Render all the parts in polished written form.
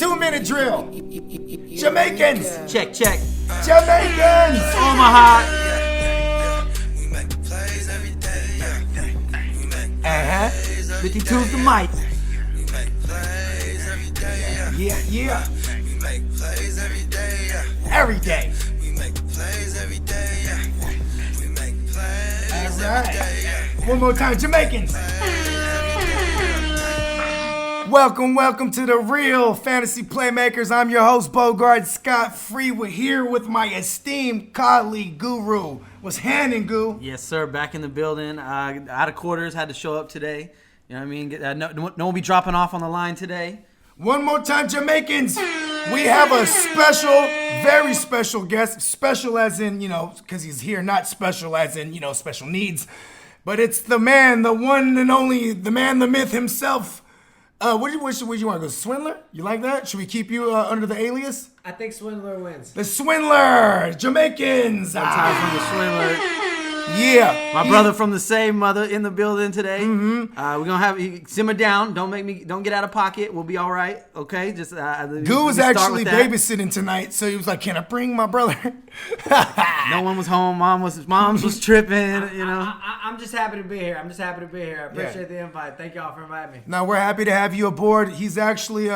2-minute drill. Jamaicans. Check. Jamaicans. Omaha. Uh-huh. 52's the mic. Yeah. Every day. All right. One more time, Jamaicans. Welcome to the Real Fantasy Playmakers. I'm your host, Bogart Scott Free. We're here with my esteemed colleague, Guru. What's happening, Goo? Yes, sir. Back in the building. Out of quarters. Had to show up today. You know what I mean? No one be dropping off on the line today. One more time, Jamaicans. We have a special, very special guest. Special as in, because he's here. Not special as in, special needs. But it's the man, the one and only, the man, the myth himself. What do you want to go? Swindler? You like that? Should we keep you under the alias? I think Swindler wins. The Swindler! Jamaicans! Ties from the Swindler. Yeah. My brother from the same mother in the building today. Mm-hmm. We're gonna have you simmer down. Don't get out of pocket. We'll be all right. Okay. Just Goo was actually babysitting tonight, so he was like, "Can I bring my brother?" No one was home. Mom's was tripping. I'm just happy to be here. I appreciate the invite. Thank y'all for inviting me. Now we're happy to have you aboard. He's actually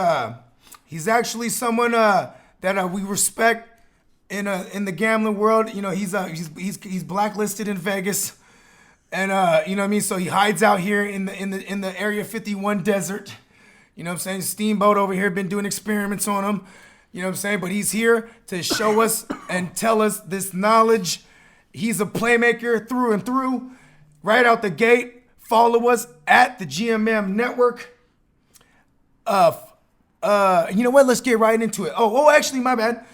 someone that we respect. In the gambling world, he's blacklisted in Vegas, and you know what I mean. So he hides out here in the Area 51 desert. You know what I'm saying? Steamboat over here been doing experiments on him. You know what I'm saying? But he's here to show us and tell us this knowledge. He's a playmaker through and through. Right out the gate, follow us at the GMM Network. You know what? Let's get right into it. Oh, actually, my bad.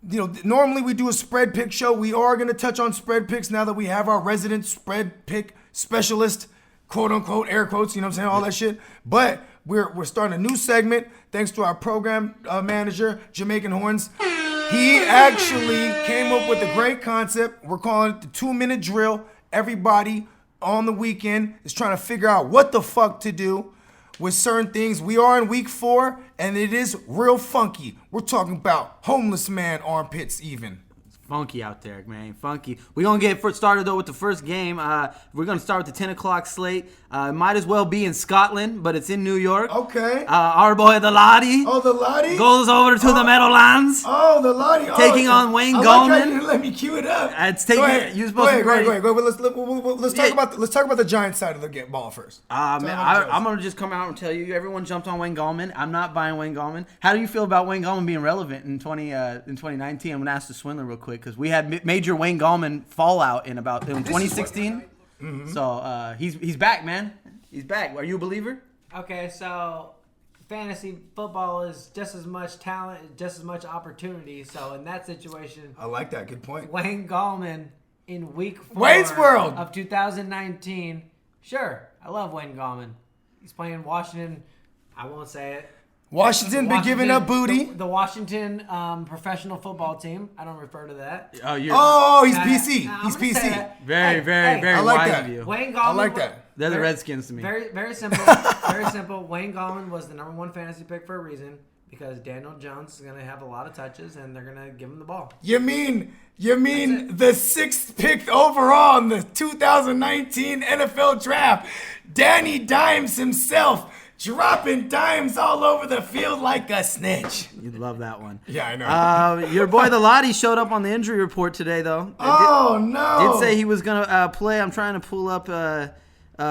Normally we do a spread pick show. We are going to touch on spread picks now that we have our resident spread pick specialist, quote unquote, air quotes, you know what I'm saying, all that shit. But we're starting a new segment thanks to our program manager, Jamaican Horns. He actually came up with a great concept. We're calling it the 2-minute drill. Everybody on the weekend is trying to figure out what the fuck to do with certain things. We are in week 4, and it is real funky. We're talking about homeless man armpits even. It's funky out there, man. Funky. We're going to get started, though, with the first game. We're going to start with the 10 o'clock slate. It might as well be in Scotland, but it's in New York. Okay. Our boy, the Lottie. Oh, the Lottie? Goes over to the Meadowlands. Oh, the Lottie. Taking on Wayne Gallman. I like how you let me cue it up. It's taking. Go ahead. You're supposed to go ahead. Let's talk about the Giants side of the ball first. Man, I'm going to just come out and tell you, everyone jumped on Wayne Gallman. I'm not buying Wayne Gallman. How do you feel about Wayne Gallman being relevant in 2019? I'm going to ask the Swindler real quick because we had major Wayne Gallman fallout in 2016. Mm-hmm. So he's back, man. He's back. Are you a believer? Okay, so fantasy football is just as much talent, just as much opportunity. So in that situation, I like that. Good point. Wayne Gallman in week 4 Wayne's World of 2019. Sure, I love Wayne Gallman. He's playing Washington. I won't say it. Washington been giving up booty. The Washington professional football team. I don't refer to that. He's PC. He's PC. Very like wise that. of you. Wayne Gallman. I like that. They're the Redskins to me. Very simple. Very simple. Wayne Gallman was the number 1 fantasy pick for a reason because Daniel Jones is going to have a lot of touches and they're going to give him the ball. You mean the 6th pick overall in the 2019 NFL Draft? Danny Dimes himself. Dropping dimes all over the field like a snitch. You'd love that one. Yeah, I know. Your boy, the Lottie, showed up on the injury report today, though. No. Did say he was going to play. I'm trying to pull up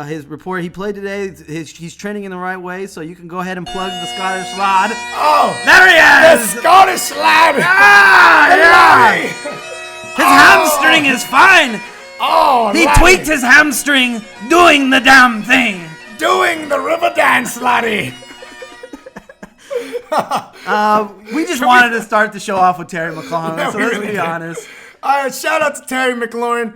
his report. He played today. He's training in the right way, so you can go ahead and plug the Scottish lad. Oh, there he is! The Scottish lad! Yeah! His hamstring is fine. Oh, he tweaked his hamstring doing the damn thing. Doing the river dance, laddie. We just wanted to start the show off with Terry McLaurin, so let's be honest. All right, shout out to Terry McLaurin.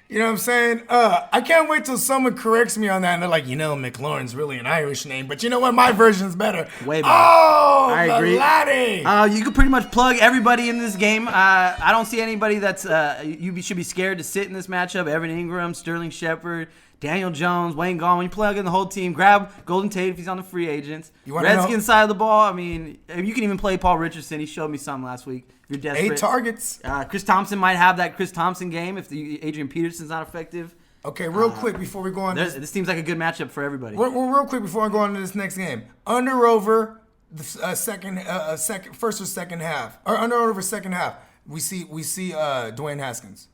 You know what I'm saying? I can't wait till someone corrects me on that and they're like, McLaurin's really an Irish name, but you know what? My version's better. Way better. Oh, I agree. Laddie. You can pretty much plug everybody in this game. I don't see anybody that's you should be scared to sit in this matchup. Evan Ingram, Sterling Shepard, Daniel Jones, Wayne Gallman. You plug in the whole team. Grab Golden Tate if he's on the free agents. Redskins side of the ball. I mean, you can even play Paul Richardson. He showed me something last week. If you're desperate. 8 targets. Chris Thompson might have that Chris Thompson game if Adrian Peterson's not effective. Okay, real quick before we go on. This seems like a good matchup for everybody. Real quick before I go on to this next game. Under over the first or second half, or under over second half. We see Dwayne Haskins.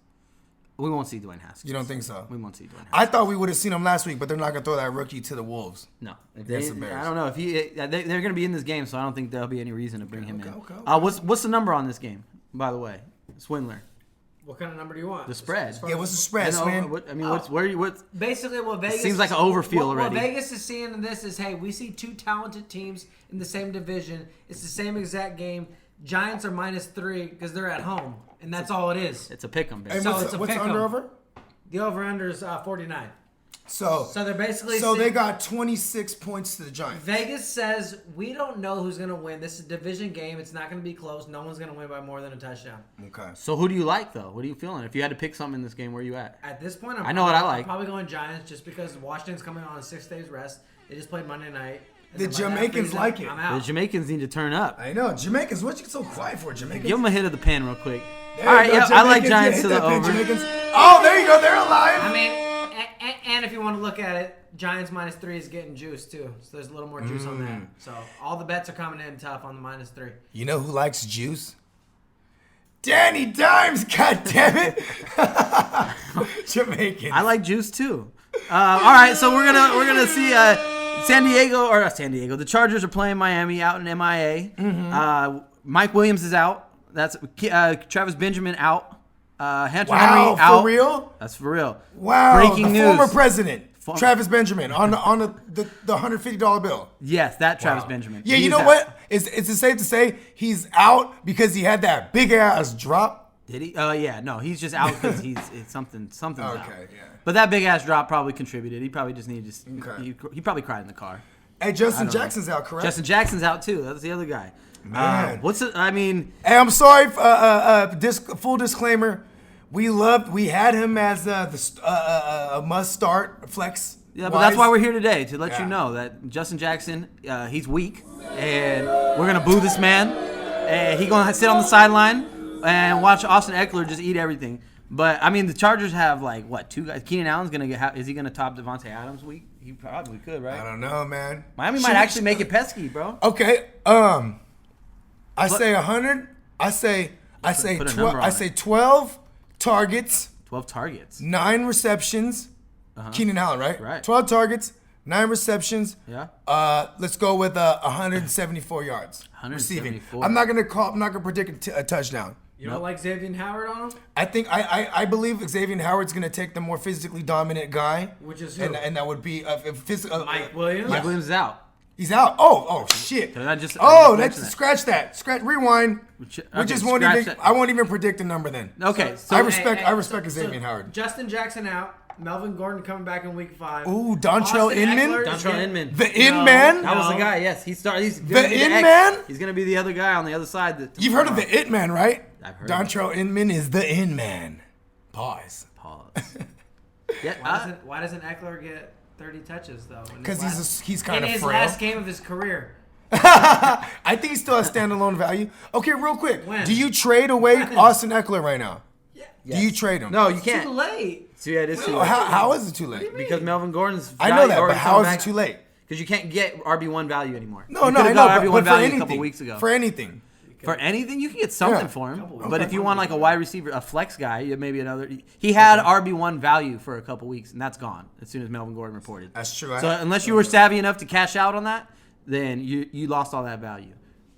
We won't see Dwayne Haskins. You don't think so? We won't see Dwayne Haskins. I thought we would have seen him last week, but they're not gonna throw that rookie to the Wolves. No, I don't know if they're going to be in this game, so I don't think there'll be any reason to bring him in. Okay. What's the number on this game? By the way, Swindler. What kind of number do you want? The spread. Yeah, what's the spread, man? What's basically what Vegas seems like an overfeel already. What Vegas is seeing in this is, hey, we see 2 talented teams in the same division. It's the same exact game. Giants are -3 because they're at home, and that's all it is. It's a pick'em. Hey, what's under over? The over/under is 49. So they're basically they got 26 points to the Giants. Vegas says we don't know who's gonna win. This is a division game. It's not gonna be close. No one's gonna win by more than a touchdown. Okay. So who do you like though? What are you feeling? If you had to pick something in this game, where are you at? At this point, I know what I like. I'm probably going Giants just because Washington's coming on 6 days rest. They just played Monday night. The Jamaicans like it. I'm out. The Jamaicans need to turn up. I know. Jamaicans, what you so quiet for, Jamaicans? Give them a hit of the pen real quick. There All right, you go, I like Jamaicans. Giants Yeah, to hit the that pen, over. Jamaicans. Oh, there you go. They're alive. I mean, and if you want to look at it, Giants -3 is getting juice too. So there's a little more juice on that. So all the bets are coming in tough on the -3. You know who likes juice? Danny Dimes, goddammit. Jamaican. I like juice too. All right, so we're gonna see San Diego. The Chargers are playing Miami out in MIA. Mike Williams is out. That's Travis Benjamin out. Hunter Henry out. For real? That's for real. Wow. Breaking news. Former president, Travis Benjamin, on the $150 bill. Yes, that Travis Benjamin. Yeah, He's you know out. what? Is it safe to say he's out because he had that big ass drop? Did he? Yeah, no, he's just out because something's out. Okay, yeah. But that big ass drop probably contributed. He probably just needed to. Okay. He probably cried in the car. Hey, Justin Jackson's out, correct? Justin Jackson's out too. That's the other guy. Man. Hey, I'm sorry. Full disclaimer. We had him as a must start flex. Yeah, but that's why we're here today, to let you know that Justin Jackson, he's weak, and we're gonna boo this man. And he's gonna sit on the sideline and watch Austin Eckler just eat everything. But I mean, the Chargers have like what, 2 guys? Keenan Allen's gonna is he gonna top Devontae Adams week? He probably could, right? I don't know, man. Miami might actually make it pesky, bro. Okay. I say 100. I say 12. I say 12 targets. 12 targets. 9 receptions. Keenan Allen, right? Right. 12 targets, 9 receptions. Yeah. Let's go with 174 yards 174. receiving. I'm not gonna predict a touchdown. You don't like Xavier Howard on him? I think I believe Xavier Howard's gonna take the more physically dominant guy, Which is who? and that would be Mike Williams? Mike Williams is out. He's out. Oh shit. Did I just Scratch that. Rewind. I won't even predict the number then. Okay. So I respect Xavier Howard. Justin Jackson out. Melvin Gordon coming back in week 5. Ooh, Dontrell Inman. The That was the guy. Yes, he's the In-Man. He's gonna be the other guy on the other side. You've heard of the It Man, right? I've heard. Dontrell Inman is the In-Man. Pause. Yeah. Why doesn't Eckler get 30 touches though? Because he's kind of in his frail. last game of his career. I think he still has standalone value. Okay, real quick. When? Do you trade away Austin Eckler right now? Yeah. Do you trade him? No, you Too can't. late. So yeah, it is too late. How is it too late? Because Melvin Gordon's. I know that, but how is it too late? Because you can't get RB1 value anymore. No, you I know, RB1 but for value anything. a couple weeks ago. For anything. For anything, you can get something Yeah. for him. But if you want like a wide receiver, a flex guy, maybe another. He had RB1 value for a couple weeks, and that's gone as soon as Melvin Gordon reported. That's true. So unless you were savvy enough to cash out on that, then you lost all that value.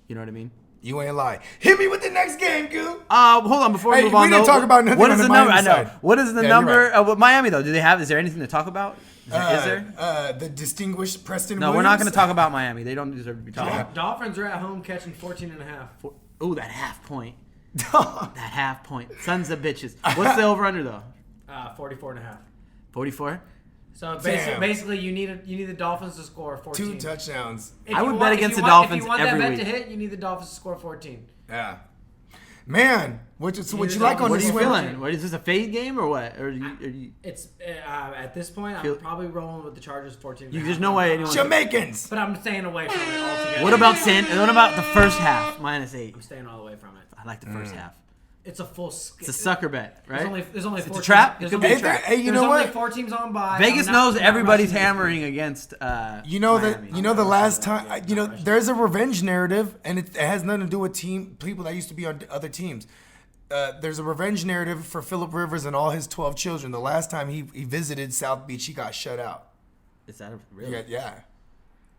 You know what I mean? You ain't lying. Hit me with the next game, Goo. Hold on before we move on. We didn't talk about nothing What on is the the number? Miami I know. side. What is the Yeah, number? you're right. With Miami though, is there anything to talk about? Is there? The distinguished Preston No, Williams? we're not going to talk about Miami. They don't deserve to be talked about. Dolphins are at home catching 14.5. Ooh, that half point. That half point. Sons of bitches. What's the over under though? 44.5. 44. So Damn. basically, you need the Dolphins to score 14. 2 touchdowns. If I you would want- bet if against you the want- Dolphins If you want every that bet week. to hit, you need the Dolphins to score 14. Yeah. Man, what you like on What are this you Swindler? feeling? What, is this a fade game or what? Or you It's at this point, I'm probably rolling with the Chargers 14. there's no way anyone. Jamaicans. But I'm staying away from it altogether. What about the first half -8? I'm staying all the way from it. I like the first half. It's a full. It's a sucker bet, right? There's only 4 a trap? Teams. It could There's be a only- trap. Hey, you there's know only what? 4 teams on by. Vegas I'm not- knows I'm not everybody's rushing this hammering against. You know Miami. the last time. There's a revenge narrative, and it has nothing to do with people that used to be on other teams. There's a revenge narrative for Phillip Rivers and all his 12 children. The last time he visited South Beach, he got shut out. Is that really? Yeah.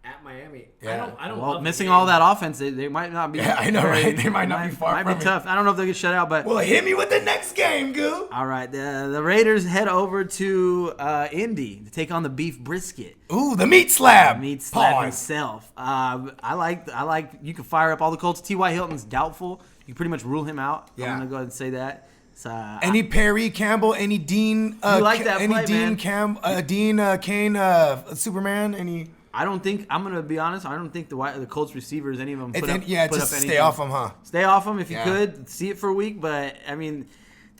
At Miami. Yeah. I don't Well, love missing the all game. that offense, they might not be. Yeah, I know, right? They might not be far Might from be it. tough. I don't know if they get shut out, but Well, hit me with the next game, Goo. all right. The Raiders head over to Indy to take on the beef brisket. Ooh, the meat slab. Meat slab Pause. himself. I like. You can fire up all the Colts. T.Y. Hilton's doubtful. You can pretty much rule him out. Yeah. I'm gonna go ahead and say that. So, Any Perry Campbell, any Dean, You like that any play, Dean man. Dean Kane, Superman, any. I don't think I'm gonna be honest. I don't think the Colts receivers, any of them, put up Just anything. stay off them, huh? Stay off them if you Yeah. could. See it for a week, but I mean,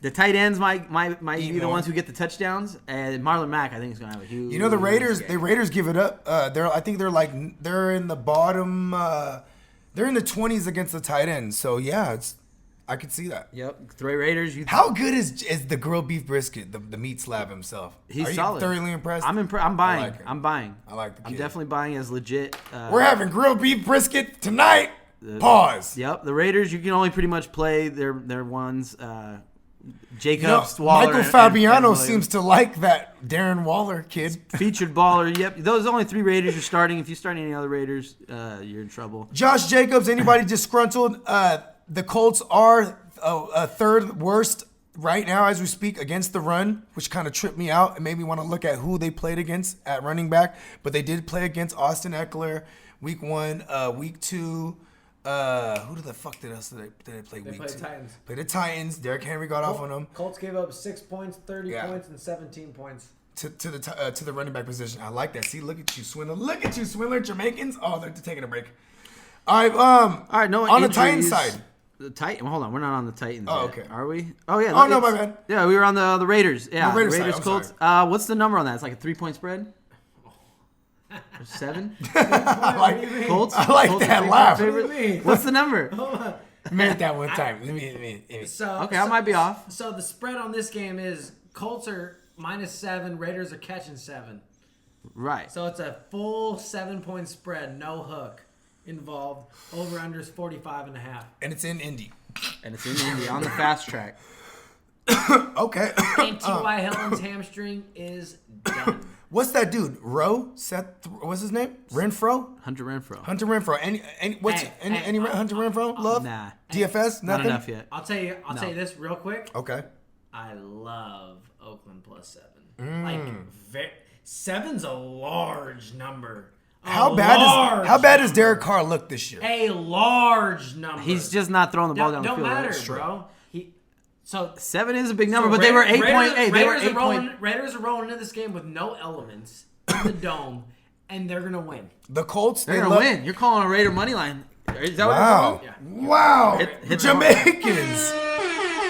the tight ends might be the more. ones who get the touchdowns. And Marlon Mack, I think, is gonna have a huge. You know the Raiders. game. The Raiders give it up. I think they're in the bottom. They're in the 20s against the tight ends. So yeah, I could see that. Yep, three Raiders. How good is the grilled beef brisket? The meat slab himself. He's Are you solid. thoroughly impressed? I'm I'm buying. like it. I'm buying. I like the I'm kid. definitely buying as legit. We're having grilled beef brisket tonight. Pause. Yep, the Raiders. You can only pretty much play their ones. You know, Jacobs, Waller, Michael and Fabiano Williams. seems to like that Darren Waller kid. Featured baller. Yep, those are only 3 Raiders you're starting. If you start any other Raiders, you're in trouble. Josh Jacobs, anybody disgruntled? The Colts are third worst right now as we speak against the run, which kind of tripped me out and made me want to look at who they played against at running back. But they did play against Austin Eckler week 1, week 2. Who the fuck did they play week played 2? Titans. Played the Titans. Derrick Henry got off on them Colts gave up 6 points, 30 Yeah. points, and 17 points. to the running back position. I like that. See, look at you, Swindler. Look at you, Swindler. Jamaicans. Oh, they're taking a break. All right. All right, no on the injuries. Titans side. The Titan. Hold on, we're not on the Titans. Oh, yet, okay. Are we? Oh yeah. Oh, no, it's- my bad. Yeah, we were on the Raiders. Yeah, The Raiders side, I'm Colts. What's the number on that? It's like a 3-point spread. Or 7. I like, Colts. I like Colts are that 3-point laugh. favorite? What do you mean? What's the number? Made it that one time. Let me. Okay, I might be off. So the spread on this game is Colts are -7, Raiders are catching 7. Right. So it's a full 7-point spread, no hook involved. Over under is 45.5. And it's in Indy. And it's in Indy on the fast track. Okay. And T.Y. Hilton's hamstring is done. What's that dude? What's his name? Renfro? Hunter Renfro. Hunter Renfro. Any Hunter Renfro love? Nah. DFS? Not Nothing? enough yet. I'll tell you this real quick. Okay. I love Oakland +7. Like 7's a large number. How bad does Derek Carr look this year? A large number. He's just not throwing the ball down the don't field. matter, right? bro. 7 is a big number, but they were 8 point. Hey, they were 8 point. Raiders are rolling into this game with no elements in the dome, and they're gonna win. The Colts, They're gonna win. You're calling a Raider money line. Is that Wow. what you're Yeah. Wow. Hit- Jamaicans.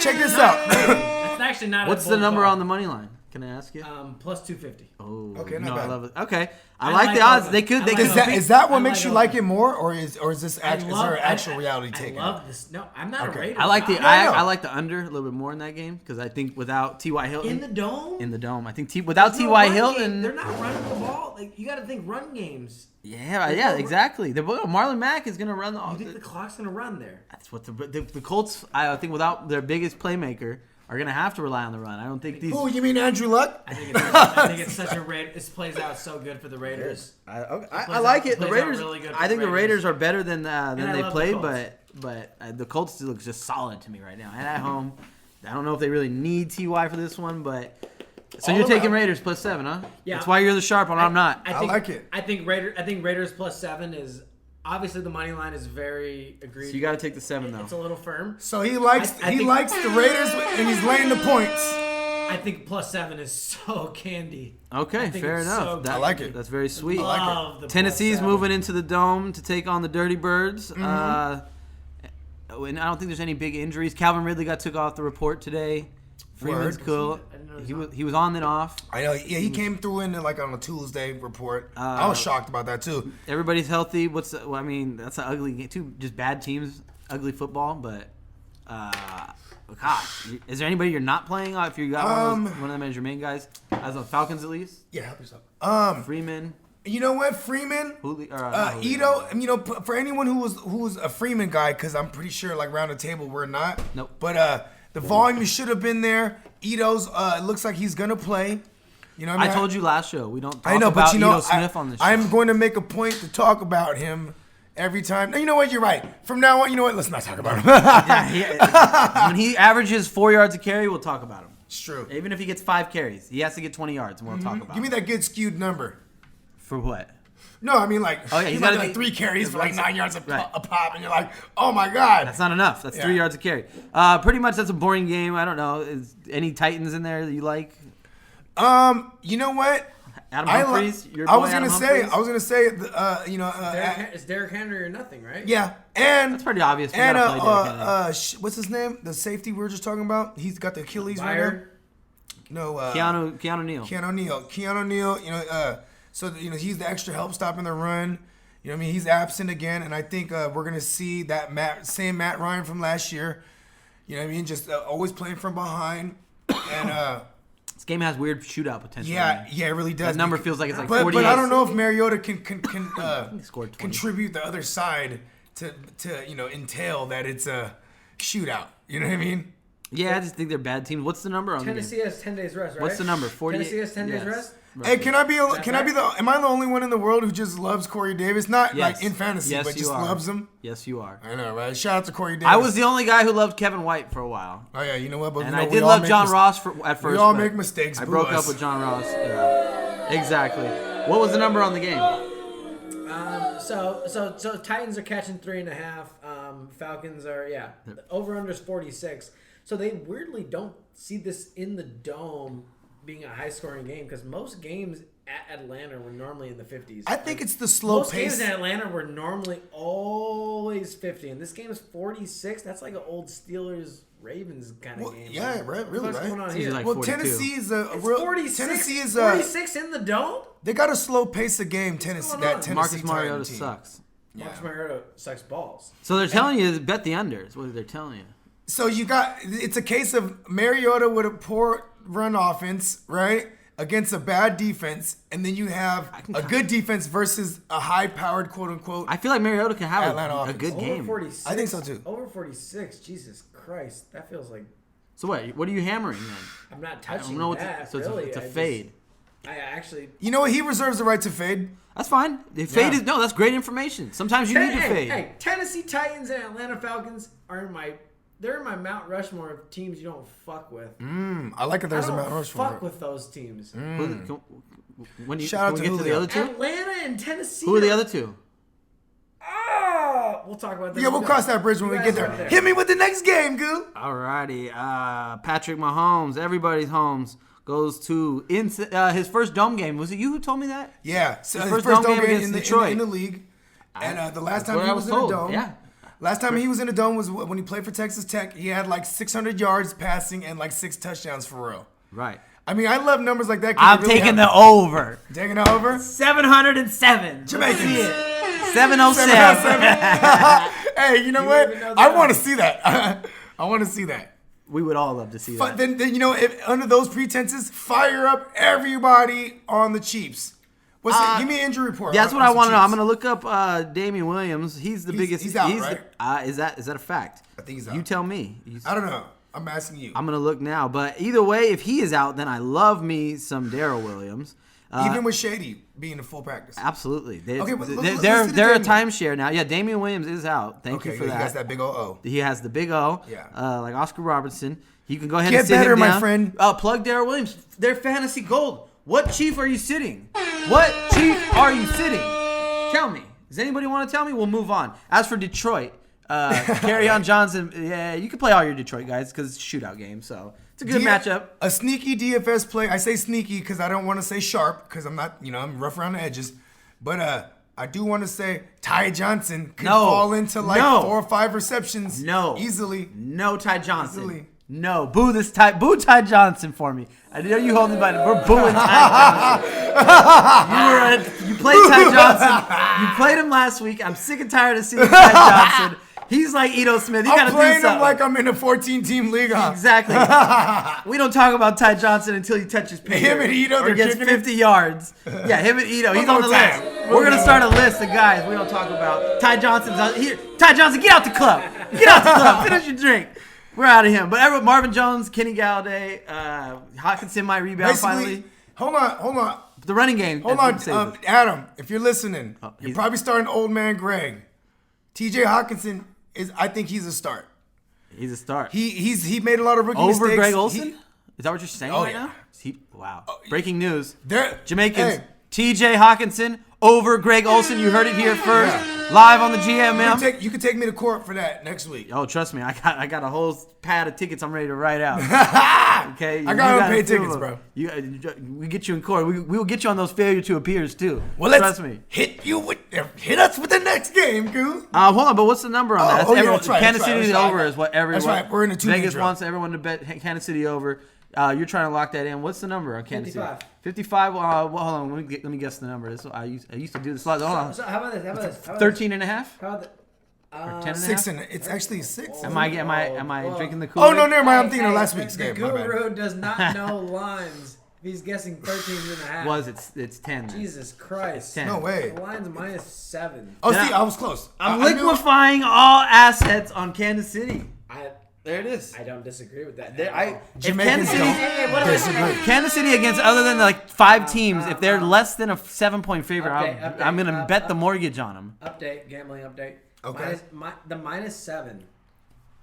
Check this out. That's actually not. What's a the number call. on the money line? Can I ask you? +250. Oh, Okay, not no, I bad. love it. Okay, I I like like the odds. Oakland. They could. I They like could. Is that Oakland. is that what I makes like you like it Oakland. more, or is this is there an actual reality take? I love this. No, I'm not Okay. a Raider. I like the. I know. I like the under a little bit more in that game because I think without T.Y. Hilton in the dome. in the dome, I think without There's no T.Y. run game. Hilton. They're not running the ball. Like you got to think run games. Yeah, exactly. Marlon Mack is gonna run the. You think the clock's gonna run there? That's what the Colts. I think without their biggest playmaker are gonna have to rely on the run. I don't think these. Oh, you mean Andrew Luck? I think it's such a Raid. This plays out so good for the Raiders. I plays like out- it. The plays out Raiders. really good for I think the the Raiders. Raiders are better than I they love the played, Colts. but the Colts still looks just solid to me right now. And at home, I don't know if they really need Ty for this one, but so All you're taking around. Raiders +7, huh? Yeah. That's why you're the sharp one. I'm not. I like it. I think Raiders +7 is obviously the money line is very agreed. So you got to take the 7 though. It's a little firm. So he likes I think- likes the Raiders and he's laying the points. I think +7 is so candy. Okay, I think fair it's enough. so I like it. That's very sweet. like it. Love the Tennessee's +7. moving into the dome to take on the Dirty Birds. and I don't think there's any big injuries. Calvin Ridley got took off the report today. Freeman's Word. cool. I didn't know He was on then off. I know. Yeah, he came through in like on a Tuesday report. I was shocked about that too. Everybody's healthy. That's an ugly game too. Just bad teams, ugly football. But gosh, is there anybody you're not playing? If you got one of them as your main guys, as on Falcons at least. Yeah, help yourself. Freeman. You know what, Freeman, Not Julio. Ito. For anyone who was a Freeman guy, because I'm pretty sure like around the table we're not. Nope. But the volume should have been there. Ito's it looks like he's gonna play. You know what I mean? I told you last show we don't talk I know, about but you know, Ito Smith on this show. I'm going to make a point to talk about him every time. No, you know what? You're right. From now on, you know what? Let's not talk about him. When he averages 4 yards a carry, we'll talk about him. It's true. Even if he gets 5 carries, he has to get 20 yards, and we'll talk about Give me him. that good skewed number. For what? No, I mean like Oh, yeah, he's he's got gotta like be- 3 carries for like 9 yards a Right. pop, and you're like, oh my god. That's not enough. That's 3 Yeah. yards a carry. Pretty much that's a boring game. I don't know. Is any Titans in there that you like? You know what? Adam Humphries? Your boy I was Adam gonna say, Humphries? It's Derrick Henry or nothing, right? yeah, and That's pretty obvious. We and gotta play Derrick Henry. what's his name? The safety we were just talking about. He's got the Achilles right now. Byard. No, Keanu Neal. Keanu Neal. So he's the extra help stopping the run. You know what I mean? He's absent again, and I think we're gonna see that same Matt Ryan from last year. You know what I mean? Just always playing from behind, and This game has weird shootout potential. yeah, it really does. That number feels like it's like but 48. I don't know if Mariota can scored 20. contribute the other side to entail that it's a shootout. You know what I mean? Yeah, I just think they're bad teams. What's the number on the game? Tennessee has 10 days rest, right? What's the number? 48? Tennessee has 10 days Yes. rest? Hey, am I the only one in the world who just loves Corey Davis? Not Yes. like in fantasy, Yes, but you just are. loves him. Yes, you are. I know, right? Shout out to Corey Davis. I was the only guy who loved Kevin White for a while. Oh yeah, you know what? But And you know, I we did all love make John mis- Ross at first. We all but make mistakes. I Boo broke us. up with John Ross. Yeah. Exactly. What was the number on the game? So Titans are catching 3.5. Falcons are over under is 46. So they weirdly don't see this in the dome being a high scoring game because most games at Atlanta were normally in the 50s. I think it's the slow most pace. games in Atlanta were normally always 50, and this game is 46. That's like an old Steelers Ravens kind of game. Yeah, right, really, What's right? going on It's here? like Well, 42. Tennessee is a It's real. 46. Tennessee is 46 in the dome. They got a slow pace of game. Tennessee, going that on? Tennessee Marcus Titan Mariota team. sucks. Marcus Mariota sucks balls. So they're telling you to bet the under. Is what they're telling you. So it's a case of Mariota with a poor run offense, right? Against a bad defense, and then you have a good defense versus a high-powered, quote-unquote. I feel like Mariota can have Atlanta a offense. good Over game. 46. I think so, too. Over 46. Jesus Christ, that feels like So what are you hammering then? I'm not I touching don't know what that. so really. it's a I just- fade. I actually. You know what? He reserves the right to fade. That's fine. The fade Yeah. is that's great information. Sometimes you need to fade. Hey, Tennessee Titans and Atlanta Falcons are they're in my Mount Rushmore of teams you don't fuck with. I like it. There's I a don't Mount Rushmore. fuck with those teams. When you Shout out can to we get to the Julio. other two? Atlanta and Tennessee. Who are the other two? We'll talk about that. Yeah, we'll cross that bridge when we You get guys there. are there. Hit me with the next game, Goo. Alrighty. Patrick Mahomes, everybody's Holmes, goes to his first dome game. Was it you who told me that? Yeah, so His his first dome game in against the, Detroit. in the league. And the last time what he I was was in a told, dome. yeah. Last time he was in a dome was when he played for Texas Tech. He had like 600 yards passing and like 6 touchdowns for real. Right. I mean, I love numbers like that. I'm taking the over. Taking it over. 707. Jamaicans. 707. Hey, you know You what? even know I that. want to see that. I want to see that. We would all love to see But that. then you know, if under those pretenses, fire up everybody on the Chiefs. Give me an injury report. That's on what I some want to know. I'm Chiefs. going to look up Damian Williams. He's the biggest. he's out, the- right? is that a fact? I think he's You out. tell me. I don't know. I'm asking you. I'm going to look now. But either way, if he is out, then I love me some Darrell Williams. Even with Shady being in full practice. Absolutely. Okay, but let's They're do the they're a Damian. timeshare now. Yeah, Damian Williams is out. Thank you Okay, for he that. has that big old O. He has the big O. Yeah. Like Oscar Robertson. You can go ahead Get and sit better, him my down. friend. Plug Darrell Williams. They're fantasy gold. What chief are you sitting? What chief are you sitting? Tell me. Does anybody want to tell me? We'll move on. As for Detroit, Kerryon Johnson. Yeah, you can play all your Detroit guys because it's a shootout game. So it's a good matchup. A sneaky DFS play. I say sneaky because I don't want to say sharp because I'm not, I'm rough around the edges. But I do want to say Ty Johnson could No. fall into like No. 4 or 5 receptions. No. Easily. No Ty Johnson. Easily. No. Boo Ty Johnson for me. I know you hold me by we're booing Ty Johnson. You played Ty Johnson. You played him last week. I'm sick and tired of seeing Ty Johnson. He's like Ito Smith. You got to I'm do playing something. him like I'm in a 14-team league. Huh? Exactly. We don't talk about Ty Johnson until he touches paper. Him and Ito, or they're gets kicking 50 yards. Yeah, him and Ito. He's One on the more list. time. We're going to start a list of guys we don't talk about. Ty Johnson's on here. Ty Johnson, get out the club. Get out the club. Finish your drink. We're out of him. But Marvin Jones, Kenny Galladay, Hawkinson might rebound Basically, finally. hold on. The running game. Hold on, Adam, if you're listening, you're he's- probably starting old man Greg. TJ Hawkinson I think he's a start. He's a start. He made a lot of rookie Over mistakes. Greg Olsen? Is that what you're saying right yeah. now? Wow. Breaking news. Jamaicans. Hey. TJ Hawkinson over Greg Olsen. You heard it here first. Live on the GMM. You can take me to court for that next week. Oh, trust me. I got a whole pad of tickets I'm ready to write out. Okay. I got unpaid tickets, bro. We get you in court. We will get you on those failure to appears too. Well, let's trust me. hit us with the next game, Goo. Hold on, but what's the number on that? That's right. Kansas City That's right. over is what everyone. That's right. We're in a 2-minute Vegas drill. wants everyone to bet Kansas City over. You're trying to lock that in. What's the number on Kansas 55. City? 55. Well, hold on. Let me guess the number. I used to do this a lot. Hold on. So how about this? 13 and a half? How about this? Or 10 and a 6 half? and it's actually 6. Am I drinking the Oh Kool-Aid? no, never mind. I'm thinking of last week's The game. My bad. guru does not know lines. He's guessing 13 and a half. It's 10. then. Jesus Christ. 10. No way. The line's -7. Oh, Then see, I was close. I'm I knew- liquefying all assets on Kansas City. There it is. I don't disagree with that. If Jamaicans Kansas City, don't disagree. Kansas City against other than like 5 teams, if they're less than a 7-point favorite, Update, I'm gonna bet the mortgage on them. Update, gambling update. Okay. The -7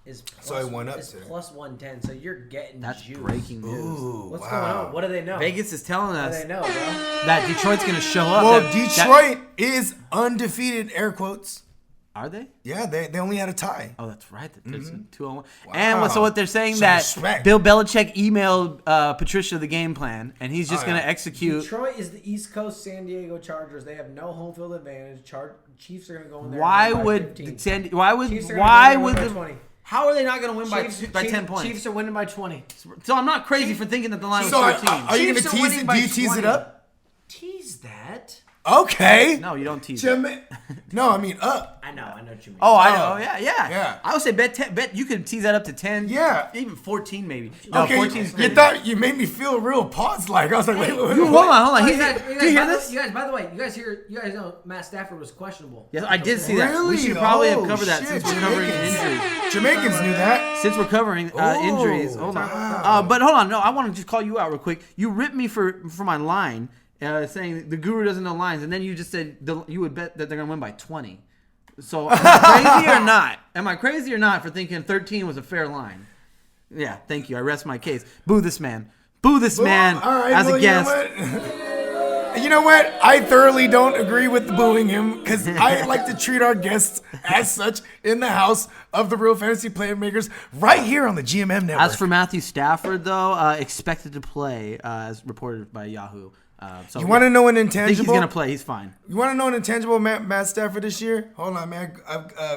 is plus, So I went up, is sir. plus 110. So you're getting That's juice. breaking news. Ooh, What's wow. going on? What do they know? Vegas is telling What do us they know, bro? that Detroit's gonna show up. Well, That- Detroit is undefeated, air quotes. are they? Yeah, they only had a tie. Oh, that's right. There's 2-1. And so what they're saying Some that respect. Bill Belichick emailed Patricia the game plan, and he's just Oh, gonna yeah. execute. Detroit is the East Coast San Diego Chargers. They have no home field advantage. Chiefs are going to go in there. Why and win by would 15. Chiefs are why gonna would win by the 20. how are they not gonna win by Chiefs- 10 points? Chiefs are winning by 20. So I'm not crazy for thinking that the line was So 13. are you Chiefs gonna are tease winning it? by Do you tease it 20. up? Tease that. Okay. No, you don't tease it. No, I mean up. I know what you mean. Oh, I know. Oh. Oh, yeah. Yeah. I would say bet you could tease that up to 10. Yeah. Even 14 maybe. No, Okay, 14 is you crazy. thought you made me feel real pause like I was like, wait. You, hold on. You guys, Do you hear by the- this? You guys, by the way, you guys know Matt Stafford was questionable. Yes, I did see that. We Really? should probably have Oh, covered that shit, since we're covering injuries. Jamaicans knew that. Since we're covering injuries, hold on. wow. But hold on, no, I want to just call you out real quick. You ripped me for my line, saying the guru doesn't know lines, and then you just said you would bet that they're gonna win by 20. So am I crazy or not? Am I crazy or not for thinking 13 was a fair line? Yeah, thank you. I rest my case. Boo this man. Boo this man All right, as well, a guest. You know what? I thoroughly don't agree with booing him because I like to treat our guests as such in the house of the Real Fantasy Playmakers right here on the GMM Network. As for Matthew Stafford, though, expected to play, as reported by Yahoo. So you want to know an I think intangible? he's gonna play. He's fine. You want to know an intangible Matt Stafford this year? Hold on, man.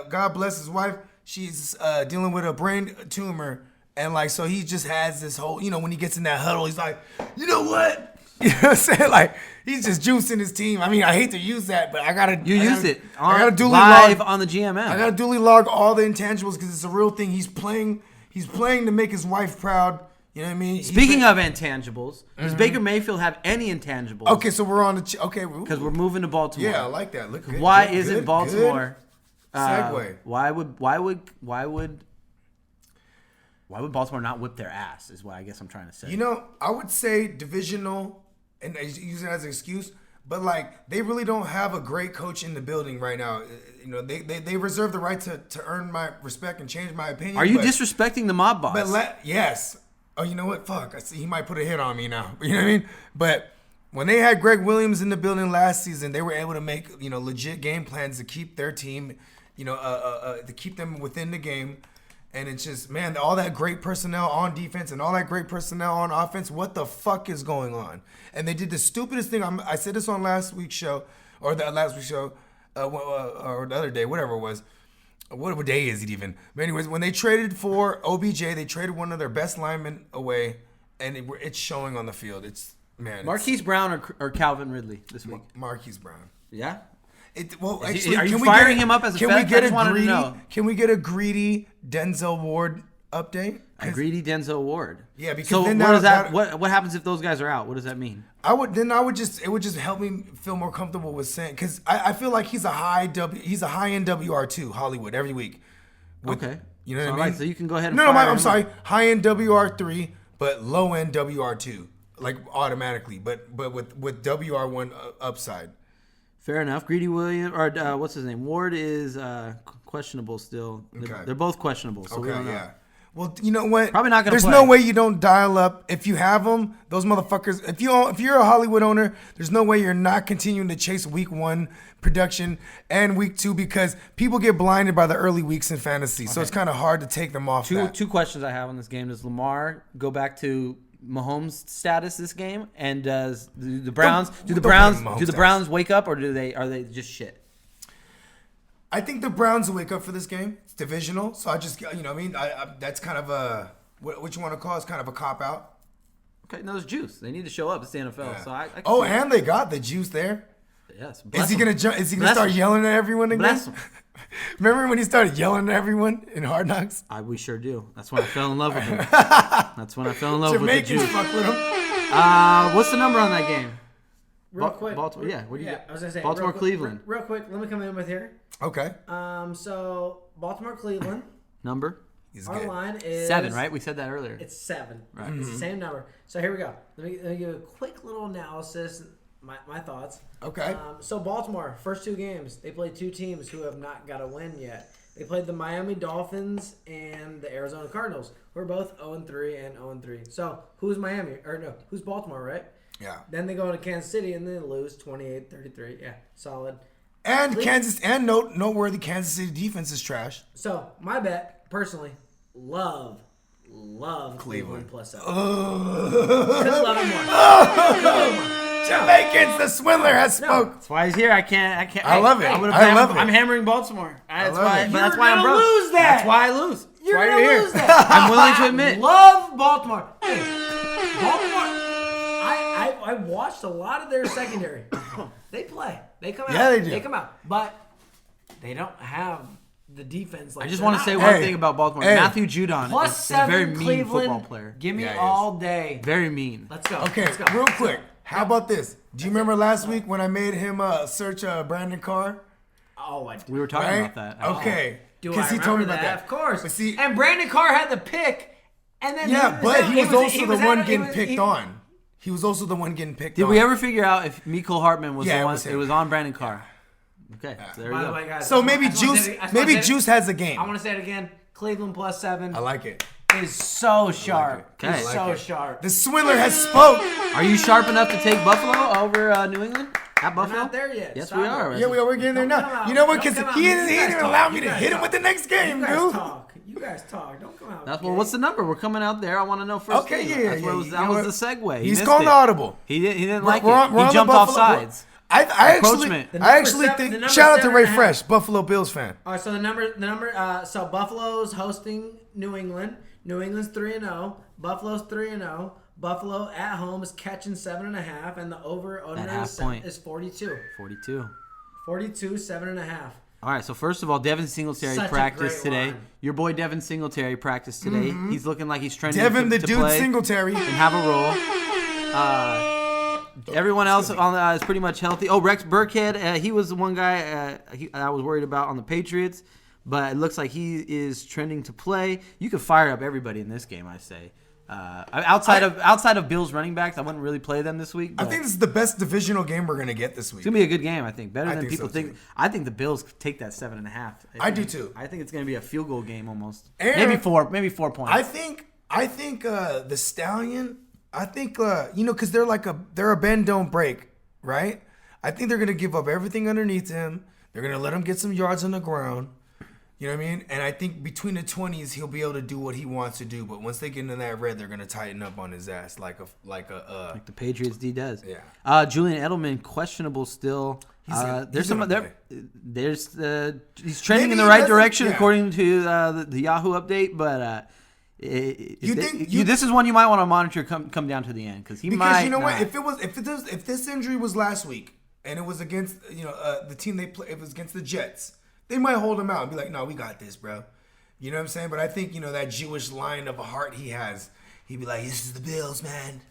God bless his wife. She's dealing with a brain tumor. And, like, so he just has this whole, when he gets in that huddle, he's like, you know what? You know what I'm saying? Like, he's just juicing his team. I mean, I hate to use that, but I got to. You used it I got to duly live log, on the GMM. I got to duly log all the intangibles because it's a real thing. He's playing to make his wife proud. You know what I mean? Speaking of intangibles, does Baker Mayfield have any intangibles? Okay, so we're on the. Okay. Because we're moving to Baltimore. Yeah, I like that. Look good. Why good, isn't good, Baltimore? good. Segue. Why would Baltimore not whip their ass? Is what I guess I'm trying to say. I would say divisional, and I use it as an excuse, but like they really don't have a great coach in the building right now. They reserve the right to earn my respect and change my opinion. Are you but, disrespecting the mob boss? But yes. Oh, you know what? Fuck. I see he might put a hit on me now. You know what I mean? But when they had Greg Williams in the building last season, they were able to make legit game plans to keep their team, to keep them within the game. And it's just, man, all that great personnel on defense and all that great personnel on offense, what the fuck is going on? And they did the stupidest thing. I said this on last week's show, or the other day, whatever it was. What day is it even? But anyways, when they traded for OBJ, they traded one of their best linemen away, and it's showing on the field. It's Marquise Brown or Calvin Ridley this week. Marquise Brown. Yeah. Actually, are you firing him up as a can vet? We get I just wanted to know. Can we get a greedy Denzel Ward update? A greedy Denzel Ward. Yeah, because so then what happens if those guys are out? What does that mean? It would just help me feel more comfortable with saying, because I feel like he's a high end WR2 Hollywood every week. Okay. You know what I mean? Right, so you can go ahead and I'm sorry, high end WR3, but low end WR2, like automatically, but with WR1 upside. Fair enough. Greedy Williams, or what's his name? Ward is questionable still. They're both questionable, so we don't know. Yeah. Well, you know what? Probably not going to play. There's no way you don't dial up. If you have them, those motherfuckers, if you're a Hollywood owner, there's no way you're not continuing to chase week 1 production and week 2, because people get blinded by the early weeks in fantasy. Okay. So it's kind of hard to take them off. Two questions I have on this game. Does Lamar go back to Mahomes status this game? And do the Browns wake up, or are they just shit? I think the Browns will wake up for this game. It's divisional, so I just, that's kind of a, what you want to call, is kind of a cop out. Okay, no, there's juice. They need to show up. It's the NFL, yeah. So I can and they got the juice there. Yes. Is he gonna start yelling at everyone again? Remember when he started yelling at everyone in Hard Knocks? We sure do. That's when I fell in love with him. That's when I fell in love with the juice. Fuck with him. What's the number on that game? Real quick. Baltimore. Yeah. What do you got? I was gonna say Baltimore, Cleveland. Real quick. Let me come in with here. Okay. So Baltimore, Cleveland. Number. Our line is 7, right? We said that earlier. It's 7. Right. It's the same number. So here we go. Let me give a quick little analysis. My thoughts. Okay. So Baltimore, first 2 games, they played 2 teams who have not got a win yet. They played the Miami Dolphins and the Arizona Cardinals. We're both 0-3 and 0-3. So who's Miami? Or no, who's Baltimore, right? Yeah. Then they go to Kansas City and they lose 28-33. Yeah, solid. And noteworthy, Kansas City defense is trash. So my bet, personally, love Cleveland plus 7. Couldn't love him more. Jamaicans, the Swindler has spoke. That's why he's here. I can't. I love it. I'm hammering Baltimore. That's why I'm broke. Lose that. That's why I lose. You're going to lose that. I'm willing to admit. Love Baltimore. Hey, Baltimore. I watched a lot of their secondary. They play. They come out. Yeah, they do. They come out. But they don't have the defense. I just want to say one thing about Baltimore. Matthew Judon plus is a very mean Cleveland, football player. Give me all day. Very mean. Let's go. Okay, Let's go. real quick. How about this? Do you remember last week when I made him search Brandon Carr? Oh, we were talking about that. Okay. Do I he told me about that? Of course. But see, and Brandon Carr had the pick. And then he was also the one getting picked on. He was also the one getting picked on. Did we ever figure out if Mecole Hardman was the one? It was on Brandon Carr. Okay, so there we go. By the way, guys, so maybe Juice has a game. I want to say it again. Cleveland plus 7. I like it. Is so sharp. Okay. It's so sharp. The Swindler has spoke. Are you sharp enough to take Buffalo over New England? At Buffalo? We're not there yet. Yes, we are. Yeah, we're getting there now. You know what? Because he didn't allow me to hit him with the next game, dude. You guys talk. Don't come out. What's the number? We're coming out there. I want to know first. Okay, game. That was the segue. He's calling audible. He didn't like it. He jumped off sides. I actually think. Shout out to Ray Fresh, Buffalo Bills fan. All right, so the number. So Buffalo's hosting New England. New England's 3-0. Buffalo's 3-0. Buffalo at home is catching 7.5, and the over/under is 42. 42. 42, 7.5. All right, so first of all, Devin Singletary practiced today. Line. Your boy Devin Singletary practiced today. Mm-hmm. He's looking like he's trending to dude play Singletary and have a role. Everyone else is pretty much healthy. Oh, Rex Burkhead, he was the one guy I was worried about on the Patriots, but it looks like he is trending to play. You could fire up everybody in this game, I say. Outside of Bills running backs, I wouldn't really play them this week. I think this is the best divisional game we're gonna get this week. It's gonna be a good game, I think. Better than people think. So I think the Bills take that 7.5. I do too. I think it's gonna be a field goal game almost. And maybe 4 points. I think the Stallion. I think because they're a bend don't break, right? I think they're gonna give up everything underneath him. They're gonna let him get some yards on the ground. You know what I mean? And I think between the 20s, he'll be able to do what he wants to do. But once they get into that red, they're gonna tighten up on his ass like the Patriots D does. Yeah. Julian Edelman questionable still. There's gonna some there. play. He's trending Maybe in the he right doesn't- direction yeah. according to the Yahoo update, but think this is one you might want to monitor come down to the end because he Because might. you know what? not. If this injury was last week and it was against the team they play, it was against the Jets, they might hold him out and be like, no, we got this, bro. You know what I'm saying? But I think that Jewish line of a heart he has, he'd be like, this is the Bills, man.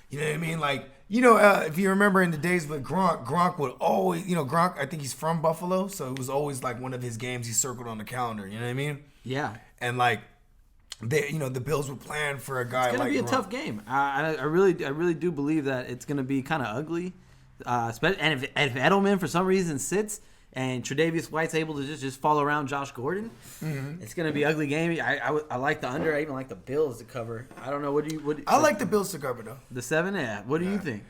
You know what I mean? Like, if you remember in the days with Gronk would always, Gronk, I think he's from Buffalo, so it was always like one of his games he circled on the calendar. You know what I mean? Yeah. And like, the Bills would plan for a guy like It's gonna be a Gronk. tough game. I really do believe that it's gonna be kind of ugly. And if Edelman for some reason sits and Tre'Davious White's able to just follow around Josh Gordon, it's gonna be an ugly game. I like the under. I even like the Bills to cover. I don't know. I like the Bills to cover though. the 7. Yeah. What do you think?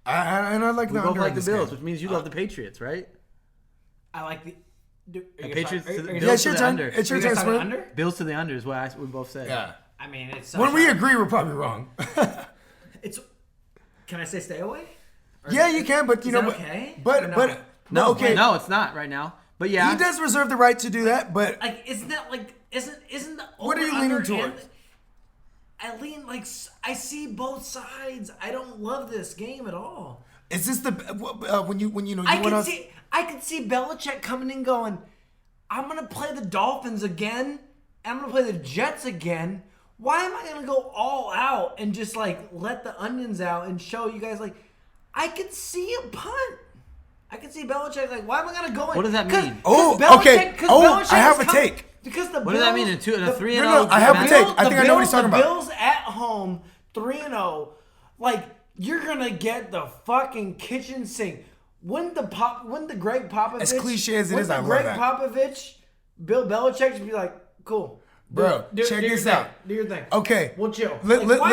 I like We the both under like in the this Bills, game. which means you love the Patriots, right? I like the Patriots to the Yeah, Bills it's your to the turn. under. It's your turn, talking Swin. under? Bills to the under is what we both said. Yeah. I mean, it's When we agree, we're probably wrong. It's. Can I say stay away? Or Yeah, you can, but is that okay? Or But no? No, okay. no, it's not right now. But yeah, He does reserve the right to do that, but Like, isn't that like isn't the What are you over-under leaning towards? and- I lean like I see both sides. I don't love this game at all. is this the when you I went can on? see Belichick coming in going, I'm gonna play the Dolphins again. And I'm gonna play the Jets again. Why am I gonna go all out and just like let the onions out and show you guys like I could see a punt. I can see Belichick like, why am I gonna go in? What does that mean? Okay. I have a take. Because the what does that mean in a 3-0? No, I have a take. I think I know what he's talking about. The Bills at home, 3-0. Like, you're gonna get the fucking kitchen sink. When the Greg Popovich, As cliche as it is, I love Greg that. Popovich, Bill Belichick should be like, cool. Bro, check this out. Do your thing. Okay. We'll chill. Let's you go on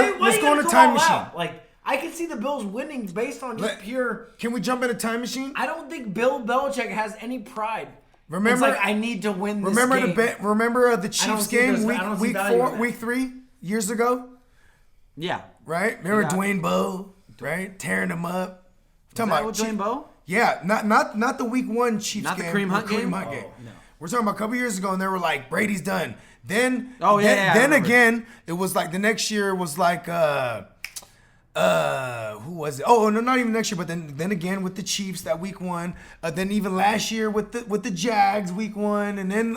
gotta a time all machine. out? Like, I can see the Bills winning based on just pure. Can we jump in a time machine? I don't think Bill Belichick has any pride. Remember, it's like I need to win this remember game. Remember the don't Chiefs see game this- I don't see week value in 4, that. week 3 years ago, Yeah. right? Remember Yeah. Dwayne Bowe, right, tearing them up. Is that with Dwayne Bowe? Yeah, not the week 1 Chiefs Not the game. Kareem Hunt game? Oh, game. no. We're talking about a couple years ago, and they were like, Brady's done. Then, Oh, yeah, yeah, I then remember. again, it was like the next year was like, who was it? Oh no, not even next year, but then again with the Chiefs that week 1. Then even last year with the Jags week 1, and then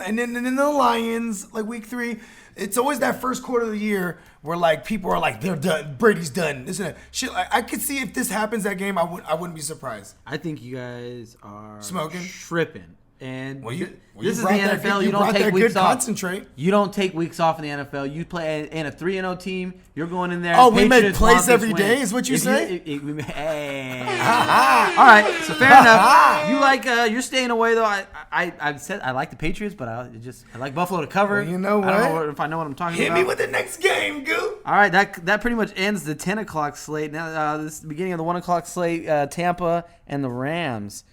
the Lions like week 3. It's always that first quarter of the year where like people are like they're done, Brady's done. This and that. Shit, I could see if this happens that game, I wouldn't be surprised. I think you guys are Smoking? tripping. And Well, you this is the brought that NFL. good- You don't brought take that weeks good off. concentrate. You don't take weeks off in the NFL. You play in a 3-0 team. You're going in there. Oh, we make Patriots plays want this every win. day is what you If say? Hey. All right. So fair enough. You like you're staying away though. I said I like the Patriots, but I like Buffalo to cover. Well, you know I don't what? know if I know what I'm talking Hit about. me with the next game, Goo. All right, that pretty much ends the 10 o'clock slate. Now this is the beginning of the 1 o'clock slate. Tampa and the Rams.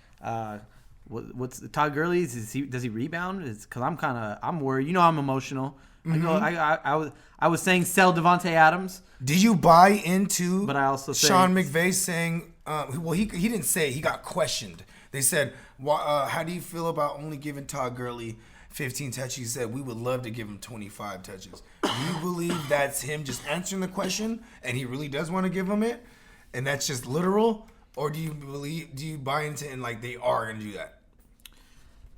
What's Todd Gurley? Does he rebound? Because I'm worried. You know I'm emotional. I was saying sell Devontae Adams. Did you buy into? But I also say- Sean McVay saying, well, he didn't say. He got questioned. They said, how do you feel about only giving Todd Gurley 15 touches? He said, we would love to give him 25 touches. Do you believe that's him just answering the question and he really does want to give him it, and that's just literal, or do you buy into and like they are gonna do that?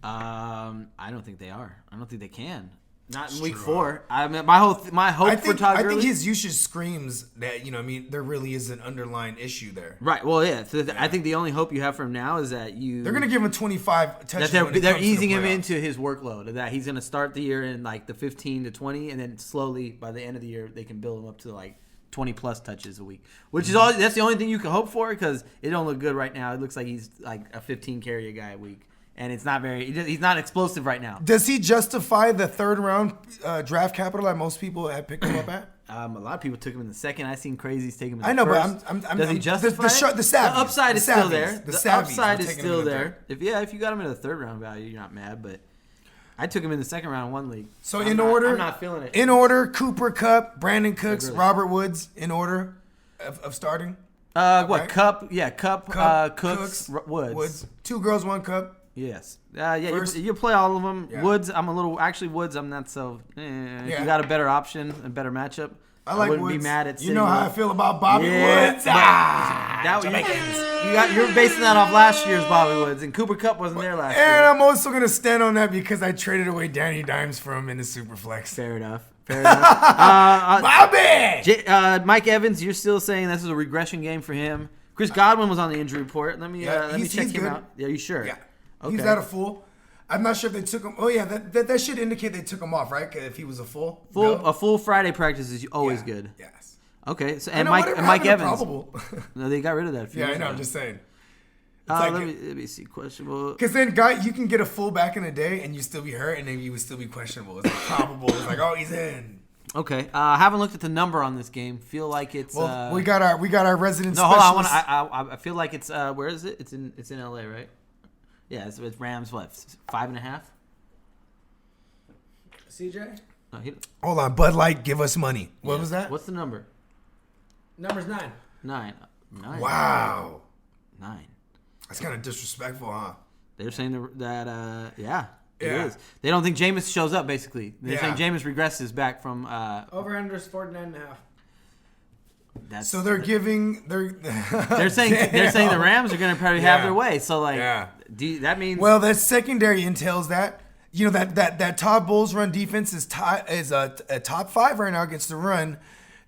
I don't think they are. I don't think they can. Not in week 4. I mean, my hope for Todd Gurley. I think his usage screams that there really is an underlying issue there. Right. Well, yeah. So I think the only hope you have for him now is that They're gonna give him 25 touches. that when it they're comes to the easing him playoffs. into his workload. That he's going to start the year in like the 15 to 20, and then slowly by the end of the year they can build him up to like 20 plus touches a week. Which is all. That's the only thing you can hope for because it don't look good right now. It looks like he's like a 15 carry a guy a week, and it's not very. He's not explosive right now. Does he justify the 3rd round draft capital that most people have picked him up at? A lot of people took him in the 2nd. I seen crazies take him in the I know, first. but I'm Does he justify it? the savvies, upside is still there. The The savvies upside are is taking him still in the there. third. If you got him in the 3rd round value, you're not mad. But I took him in the 2nd round in one league. So I'm not feeling it. In order, Cooper Kupp, Brandon Cooks, Really. Robert Woods, in order of starting. What right? Cup? Yeah, Cup. Cooks. Woods. 2 girls, 1 cup. Yes. Yeah. First- You play all of them. Yeah. Woods. Woods. I'm not so. If you got a better option, a better matchup, I like wouldn't Woods. be mad at. You know how I feel about Bobby Yeah, Woods. You're basing that off last year's Bobby Woods, and Cooper Cup wasn't there last And year. I'm also gonna stand on that because I traded away Danny Dimes for him in the Superflex. Fair enough. Bobby! Bobby. Mike Evans, you're still saying this is a regression game for him. Chris Godwin was on the injury report. Let me check him good. out. Yeah, you sure? Yeah. Okay. He's not a full. I'm not sure if they took him. Oh yeah, that should indicate they took him off, right? If he was a full. A full Friday practice is always good. Yes. Okay, so I and know, Mike whatever Mike happened to Evans. Probable. No, they got rid of that. A few Yeah, I years know. ago. I'm just saying. Let me see. Questionable. Because then, you can get a full back in the day and you still be hurt, and then you would still be questionable. It's like probable. It's like, oh, he's in. Okay. I haven't looked at the number on this game. Feel like it's. Well, we got our resident. No, hold on. specialist. I feel like it's. Where is it? It's in LA, right? Yeah, it's Rams. What? 5.5. CJ? No, Hold on, Bud Light, give us money. What was that? What's the number? Number's 9. 9. 9. Wow. 9. That's kind of disrespectful, huh? They're saying that Yeah. it is. They don't think Jameis shows up. Basically, they're Yeah. saying Jameis regresses back from. Over-under is 49.5. So they're giving They're saying the Rams are going to probably have their way. So like, that means. Well, that secondary entails that. You know that Todd Bowles run defense is a top 5 right now against the run.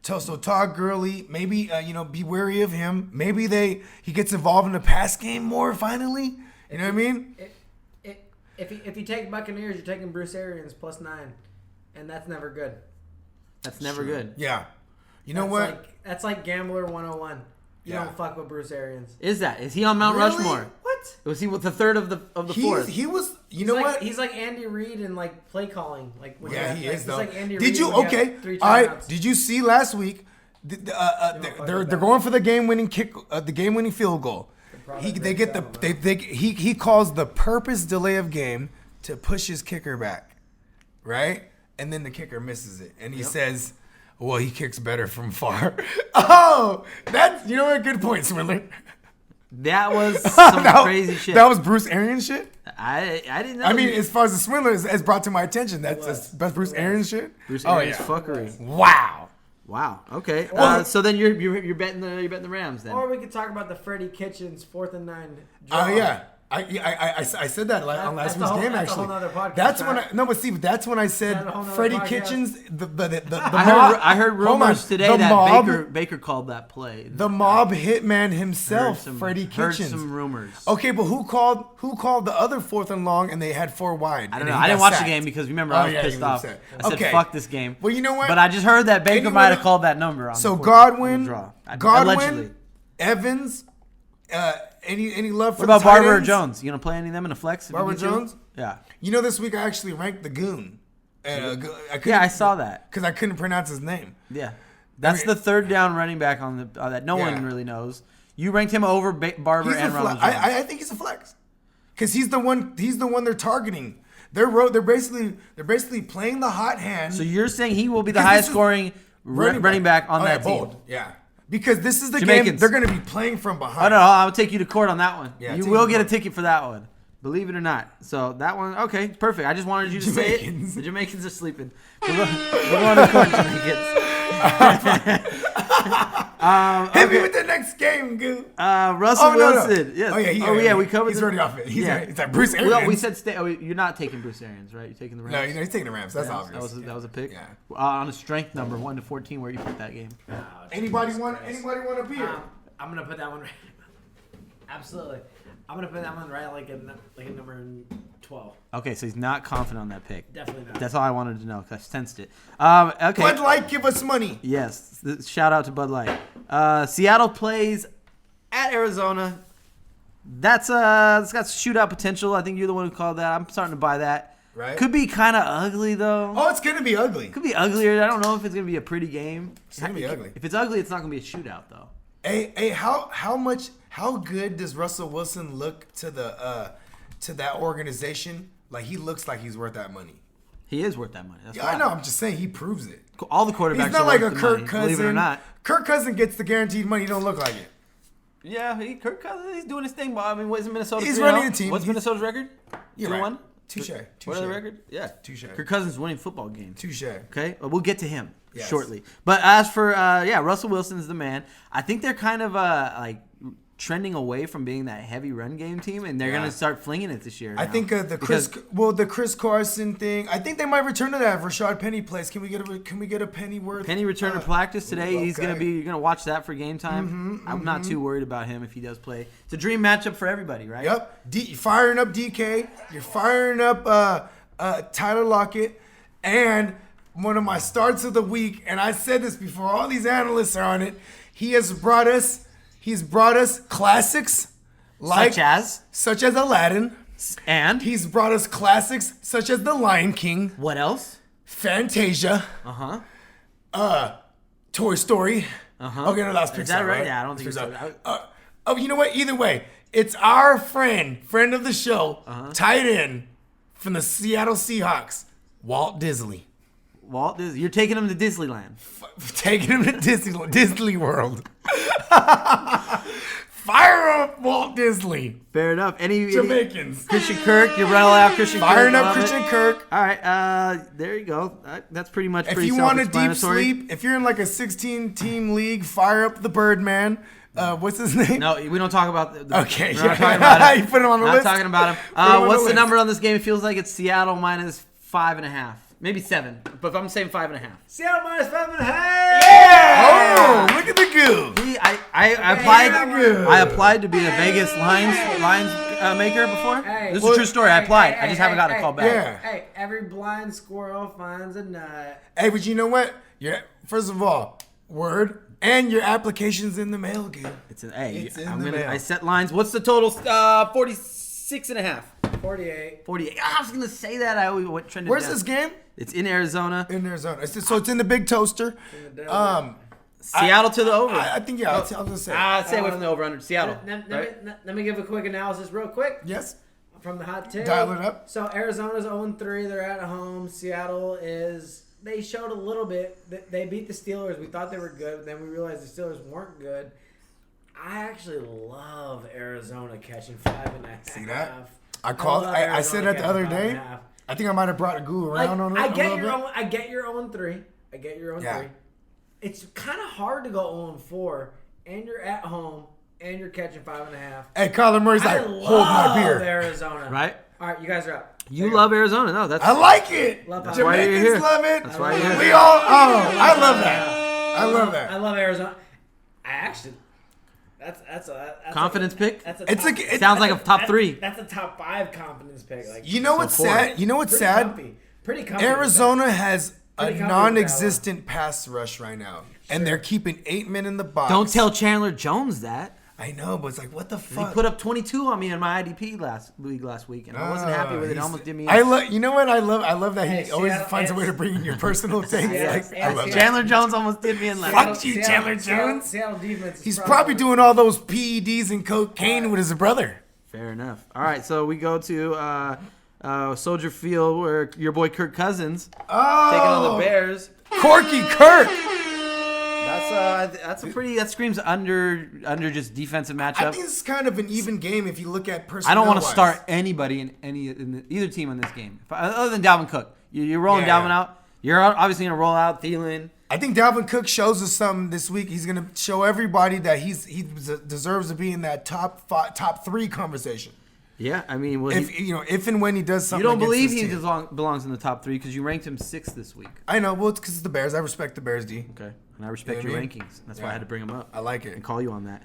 So Todd Gurley, maybe be wary of him. Maybe he gets involved in the pass game more finally. You know what I mean? If you take Buccaneers, you're taking Bruce Arians plus 9, and that's never good. That's never good. Yeah. You know what? That's like Gambler 101. You Yeah. don't fuck with Bruce Arians. Is he on Mount Really? Rushmore? What? Was he with the third of the fourth? He was. You He's know like, what? He's like Andy Reid and like play calling. Like when Yeah, you he have, is he's though. like Andy Did Reid you when you okay? have 3 All right. timeouts. Did you see last week? They're going for the game-winning kick, the game-winning field goal. He calls the purpose delay of game to push his kicker back, right? And then the kicker misses it, and he says, "Well, he kicks better from far." Oh, that's what? Good point, Swindler. That was some crazy shit. That was Bruce Arians shit. I didn't know. I mean, as far as the Swindler is brought to my attention, that's Bruce Arians shit. Bruce Arians fuckery. Wow. Wow. Okay. So then you're betting the Rams then. Or we could talk about the Freddie Kitchens 4th and 9 draw. Oh yeah. I said that on last week's game that's a actually. whole nother podcast, That's right? when that's when I said Is that a whole nother Freddie podcast? Kitchens. I heard rumors today that Baker called that play. The mob hitman himself, Freddie Heard Kitchens. some rumors. Okay, but who called the other 4th and long and they had 4 wide? I don't know. I didn't watch the game because remember I was pissed off. I said fuck this game. Well, you know what? But I just heard that Baker might have called that number on So the Godwin, draw. Allegedly. Evans. Any love for What about the tight Barber or ends? Jones? You gonna play any of them in a flex? if you Barber need to? Jones? Yeah. You know, this week I actually ranked the goon. I saw that because I couldn't pronounce his name. Yeah. That's the third down running back on that no one really knows. You ranked him over Barber He's and a Ronald flex. Jones. I think he's a flex because he's the one they're targeting. They're basically playing the hot hand. So you're saying he will be the Because highest this is scoring running back on that team? bold. Yeah. Because this is the Jamaicans. game they're going to be playing from Oh behind. no, I'll take you to court on that one. Yeah, you take will me get to a ticket for that one. Believe it or not. So that one, okay, perfect. I just wanted you to say it. The Jamaicans are sleeping. We're going to court, Jamaicans. Hit me with the next game, goo. Russell Wilson. Yes. Oh yeah, we covered. He's already off it. He's Yeah. like Bruce Arians. Well, we said you're not taking Bruce Arians, right? You're taking the Rams. No, he's taking the Rams. That's obvious. That was a pick. Yeah. On a strength number 1 to 14, where you put that game. Anybody want a beer? I'm gonna put that one right. Absolutely. I'm gonna put that one right like a number 12. Okay, so he's not confident on that pick. Definitely not. That's all I wanted to know because I sensed it. Okay. Bud Light, give us money. Yes. Shout out to Bud Light. Seattle plays at Arizona. It's got shootout potential. I think you're the one who called that. I'm starting to buy that. Right. Could be kind of ugly though. Oh, it's gonna be ugly. Could be uglier. I don't know if it's gonna be a pretty game. It's gonna be ugly. If it's ugly, it's not gonna be a shootout though. Hey, how good does Russell Wilson look to that organization? Like he looks like he's worth that money. He is worth that money. That's Yeah, why. I know. I'm just saying he proves it. All the quarterbacks He's not are like a worth the Kirk money, Cousin. believe it or not. Kirk Cousin gets the guaranteed money. He don't look like it. Yeah, Kirk Cousins, he's doing his thing. But I mean, what is Minnesota? He's 3-0? running the team. What's Minnesota's record? You're 2-1. right. Touche. What are the record? Yeah, Touche. Kirk Cousins winning football games. Touche. Okay, well, we'll get to him Yes. shortly. But as for Russell Wilson's the man. I think they're kind of like trending away from being that heavy run game team, and they're gonna start flinging it this year. I think the Chris Carson thing. I think they might return to that. If Rashad Penny plays, can we get a Pennyworth? Penny returned to practice today. He's okay. you're gonna watch that for game time. I'm not too worried about him if he does play. It's a dream matchup for everybody, right? Yep. Firing up DK. You're firing up Tyler Lockett, and one of my starts of the week. And I said this before. All these analysts are on it. He's brought us classics such as Aladdin. And He's brought us classics such as The Lion King, what else? Fantasia, Toy Story. Okay, no, that's Pixar. Is that right? right? Yeah, I don't think Pixar. so. You know what? Either way, it's our friend of the show, tight end from the Seattle Seahawks, Walt Disney. Walt Disney. You're taking him to Disneyland. Taking him to Disney World. Fire up Walt Disney. Fair enough. Any Jamaicans. Christian Kirk, you're running out Christian Kirk. Firing up love Christian it. Kirk. All right, there you go. That's pretty much If pretty you want a deep self-explanatory. sleep, if you're in like a 16-team league, fire up the Birdman. What's his name? No, we don't talk about. Okay, we're not talking about him. You put him on the not list. talking about him. Put him on What's the the list. number on this game? It feels like it's Seattle minus 5.5, maybe 7. But I'm saying 5.5. Seattle minus 5.5. Oh, look at the goo. I applied to be a Vegas lines maker before. Hey. This is a true story. I applied. I just haven't got a call back. Yeah. Hey, every blind squirrel finds a nut. Hey, but you know what? First of all, word, and your application's in the mail, goo. It's in the mail. I set lines. What's the total? 46.5. 48. 48. I was gonna say that. I always went trending. Where's down. this game? It's in Arizona. In Arizona. So it's in the big toaster. Seattle to the over. I think, yeah, I'll just say. Stay away from the over under. Seattle. Let me give a quick analysis real quick. Yes. From the hot take. Dial it up. So Arizona's 0-3. They're at home. Seattle is... They showed a little bit. They beat the Steelers. We thought they were good, but then we realized the Steelers weren't good. I actually love Arizona catching 5.5. See that? I said that the other day. I think I might have brought a goo around on it. I get your 0-3. I get your 0-3. Yeah. It's kind of hard to go 0-4, and you're at home, and you're catching 5.5. Hey, Kyler Murray's like, hold my beer. Arizona. Right? All right, you guys are up. You love Arizona. No, that's. I like it. That's why you're here. Jamaicans love it. That's why you're here. We all. Oh, I love that. I love that. I love Arizona. I actually. That's a Confidence pick? That's It sounds like a top 3. That's a top 5 confidence pick. Like, You know what's sad? You know what's sad? Pretty comfy. Arizona has a Pretty comfy non-existent pass rush right now, and they're keeping 8 men in the box. Don't tell Chandler Jones that. I know, but it's like, what the fuck? He put up 22 on me in my IDP last week, and I wasn't happy with it. It almost did me. You know what? I love that he always Seattle, finds a way to bring in your personal takes. I love that. Chandler Jones almost did me in last. Fuck you, Chandler Jones. Seattle defense. He's probably doing all those PEDs and cocaine with his brother. Fair enough. All right, so we go to Soldier Field where your boy Kirk Cousins taking on the Bears. Corky Kirk. That's a pretty. That screams under just defensive matchup. I think it's kind of an even game if you look at personnel. I don't want to start anybody in either team in this game, other than Dalvin Cook. You're rolling Dalvin out. You're obviously gonna roll out Thielen. I think Dalvin Cook shows us something this week. He's gonna show everybody that he deserves to be in that top 3 conversation. Yeah, I mean, if and when he does something. You don't believe against he this team. belongs in the top 3 because you ranked him 6th this week. I know. Well, it's because it's the Bears. I respect the Bears, D. Okay, and I respect your rankings. That's why I had to bring him up. I like it And call you on that.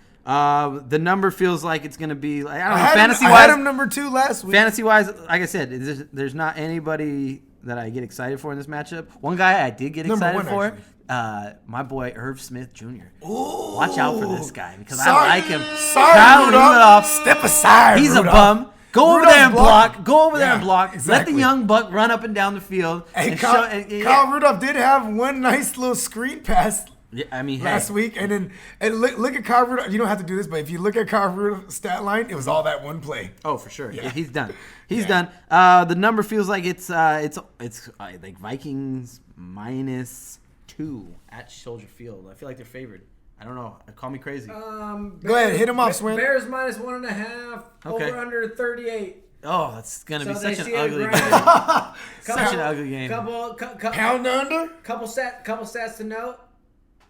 The number feels like it's going to be. I don't know. I had him number 2 last week. Fantasy wise, like I said, there's not anybody that I get excited for in this matchup. One guy I did get excited for. My boy Irv Smith Jr. Ooh. Watch out for this guy because I like him. Sorry, Kyle Rudolph. Step aside. He's Rudolph. a bum. Go over there and block. Go over there and block. Exactly. Let the young buck run up and down the field. Hey, Kyle Rudolph did have one nice little screen pass last week. And look at Kyle Rudolph. You don't have to do this, but if you look at Kyle Rudolph's stat line, it was all that one play. Oh, for sure. Yeah. He's done. He's done. The number feels like it's like Vikings -2 at Soldier Field. I feel like they're favored. I don't know. Call me crazy. Go ahead, hit him off, Swin. Bears minus 1.5. Okay. Over under 38. Oh, that's gonna be So they such an see a ugly grind. game. Such an ugly game. Pound under? Couple stats to note.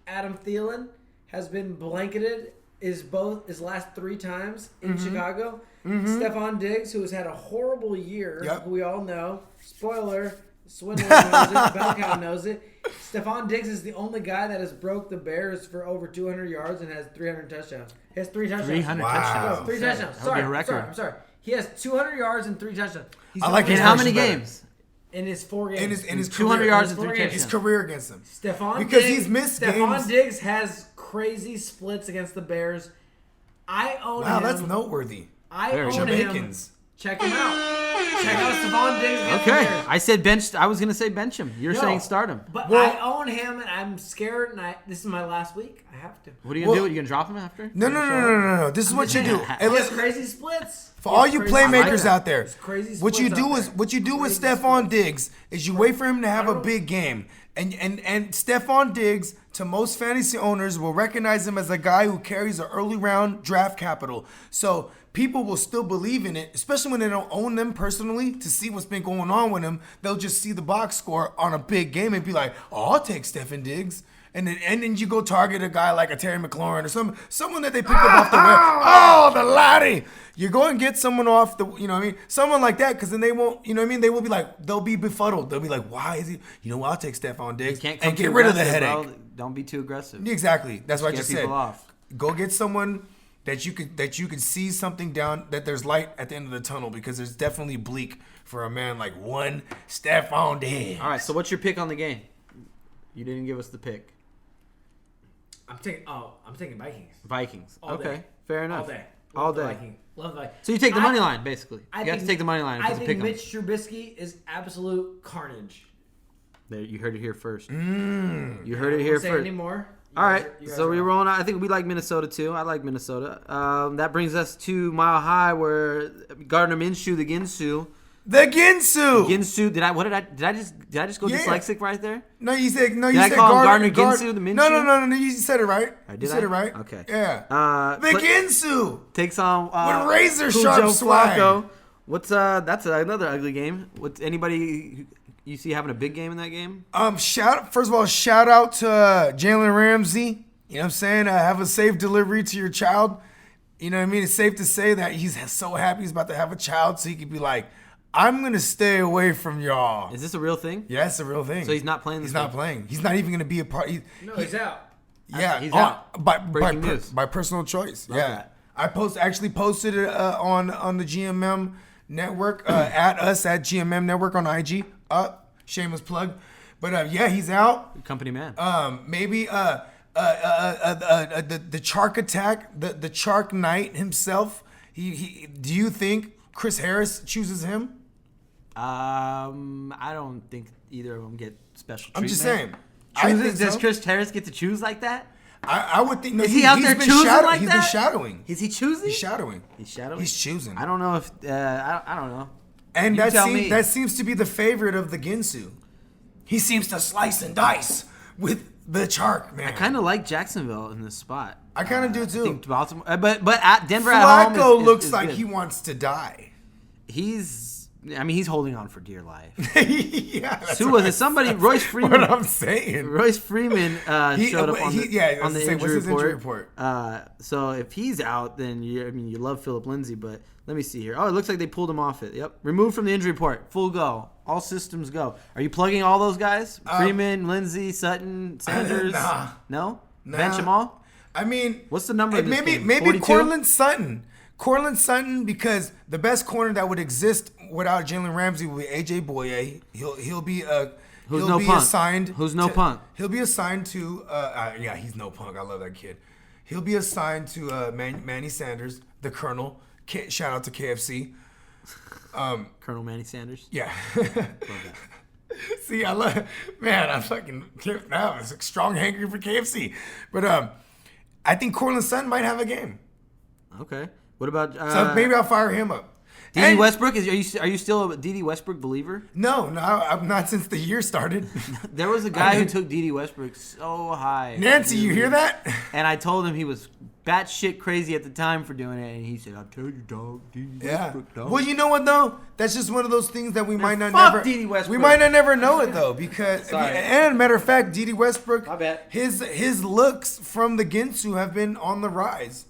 Adam Thielen has been blanketed his last 3 times in Chicago. Stephon Diggs, who has had a horrible year, who we all know. Spoiler, Swindler knows it, Bellcow knows it. Stephon Diggs is the only guy that has broke the Bears for over 200 yards and has 300 touchdowns. He has 3 touchdowns. 300 Wow. touchdowns. 3 touchdowns. That would be a record. I'm sorry. He has 200 yards and 3 touchdowns. He's I like the his In only how guy many better. games? in his 4 games. In his 200 career, yards in and his 3 4 his touchdowns. career against them. Because he's missed Stephon games. Diggs has crazy splits against the Bears. I own him. Wow, that's noteworthy. I Very own Jamaicans. him. Check him out. Check out Stephon Diggs against the Okay, Bears. I said bench. I was gonna say bench him. You're No, saying start him. But Well- I own him, and I'm scared. And this is my last week. I have to. What are you gonna Well- do? You gonna drop him after? No. This is what you do. Hey, He has listen, crazy splits. for all you playmakers that. out there, There's crazy what you splits do out is there. what you do with Crazy Stephon splits. Diggs is you wait for him to have a don't- big game, and Stephon Diggs to most fantasy owners will recognize him as a guy who carries an early round draft capital. So people will still believe in it, especially when they don't own them personally. To see what's been going on with him, they'll just see the box score on a big game and be like, "Oh, I'll take Stephon Diggs." And then you go target a guy like a Terry McLaurin or someone that they pick up off the web. Oh, the laddie! You go and get someone off the, you know what I mean? Someone like that, because then they won't, you know what I mean? They will be like, they'll be befuddled. They'll be like, why is he, you know what, I'll take Stephon Diggs Can't come and get too rid of the aggressive, headache. bro. Don't be too aggressive. Exactly. That's what I Scare just said. people off. Go get someone that you could see something down, that there's light at the end of the tunnel, because there's definitely bleak for a man like one Stephon Diggs. All right. So what's your pick on the game? You didn't give us the pick. I'm taking Vikings. Vikings. All Okay. day. Fair enough. All day. All Love the day. Vikings. Love the Vikings. So you take the money line, basically. I You have to think- take the money line if I it's a think pick 'em. Mitch Trubisky is absolute carnage. There, you heard it here first. Mm. You heard it I here won't say first. anymore. All right, so we're rolling out. I think we like Minnesota too. I like Minnesota. That brings us to Mile High, where Gardner Minshew, the Ginsu. The Ginsu. Ginsu. Did I just go Yeah. dyslexic right there? No, you said Did I call him Gardner Ginsu, the Minshew? No. You said it right. Did You said I? it right. Okay. Yeah. The Ginsu. takes on With razor Cool sharp Joe swag. Flacco. What's that's another ugly game. What's anybody you see having a big game in that game? First of all, shout out to Jalen Ramsey. You know what I'm saying? Have a safe delivery to your child. You know what I mean? It's safe to say that he's so happy he's about to have a child, so he could be like, I'm gonna stay away from y'all. Is this a real thing? Yeah, it's a real thing. So he's not playing He's this not week? playing. He's not even gonna be a part. He's out. Yeah, He's out. Breaking news. By personal choice. Love Yeah, that. I actually posted it on the GMM network at us at GMM network on IG. Shameless plug, but yeah, he's out. Company man. Maybe the Chark attack, the Chark Knight himself. He do you think Chris Harris chooses him? I don't think either of them get special treatment. I'm just saying. I think Does so. Chris Harris get to choose like that? I would think. No, Is he out he's there been choosing like He's that? been shadowing. Is he choosing? He's shadowing. He's shadowing. He's choosing. I don't know if I don't know. And You tell me. that seems to be the favorite of the Ginsu. He seems to slice and dice with the Chark, man. I kind of like Jacksonville in this spot. I kind of do I too. think Baltimore, but at Denver at home, Flacco is looks like good. he wants to die. He's holding on for dear life. Yeah, that's Who what was I- it? Somebody, that's Royce Freeman. What I'm saying. Royce Freeman showed up on the, what's injury his report. injury report? So if he's out, then you love Philip Lindsay, but let me see here. Oh, it looks like they pulled him off it. Yep, removed from the injury report. Full go. All systems go. Are you plugging all those guys? Freeman, Lindsay, Sutton, Sanders. Nah. No. Nah. Bench them all. I mean, What's the number? Of this maybe game? maybe 42? Cortland Sutton. Cortland Sutton, because the best corner that would exist without Jalen Ramsey will be AJ Boye. He'll be Who's he'll no be punt? assigned. Who's no to- punt? He'll be assigned to yeah, he's no punk. I love that kid. He'll be assigned to Manny Sanders, the Colonel. Shout out to KFC. Colonel Manny Sanders. Yeah. See, I love, man. I'm fucking now. It's a strong hankering for KFC, but I think Cortland Sutton might have a game. Okay. What about? So maybe I'll fire him up. D.D. And- Westbrook are you still a D.D. Westbrook believer? No, I'm not since the year started. There was a guy who took D.D. Westbrook so high. Nancy, you hear that? And I told him he was batshit crazy at the time for doing it, and he said, "I'll tell you, dog, D.D. Yeah. Westbrook, dog." Well, you know what though? That's just one of those things that we might not fuck never. D.D. Westbrook. We might not never know it though, because Sorry. and matter of fact, D.D. Westbrook, My bad. his looks from the Ginsu have been on the rise.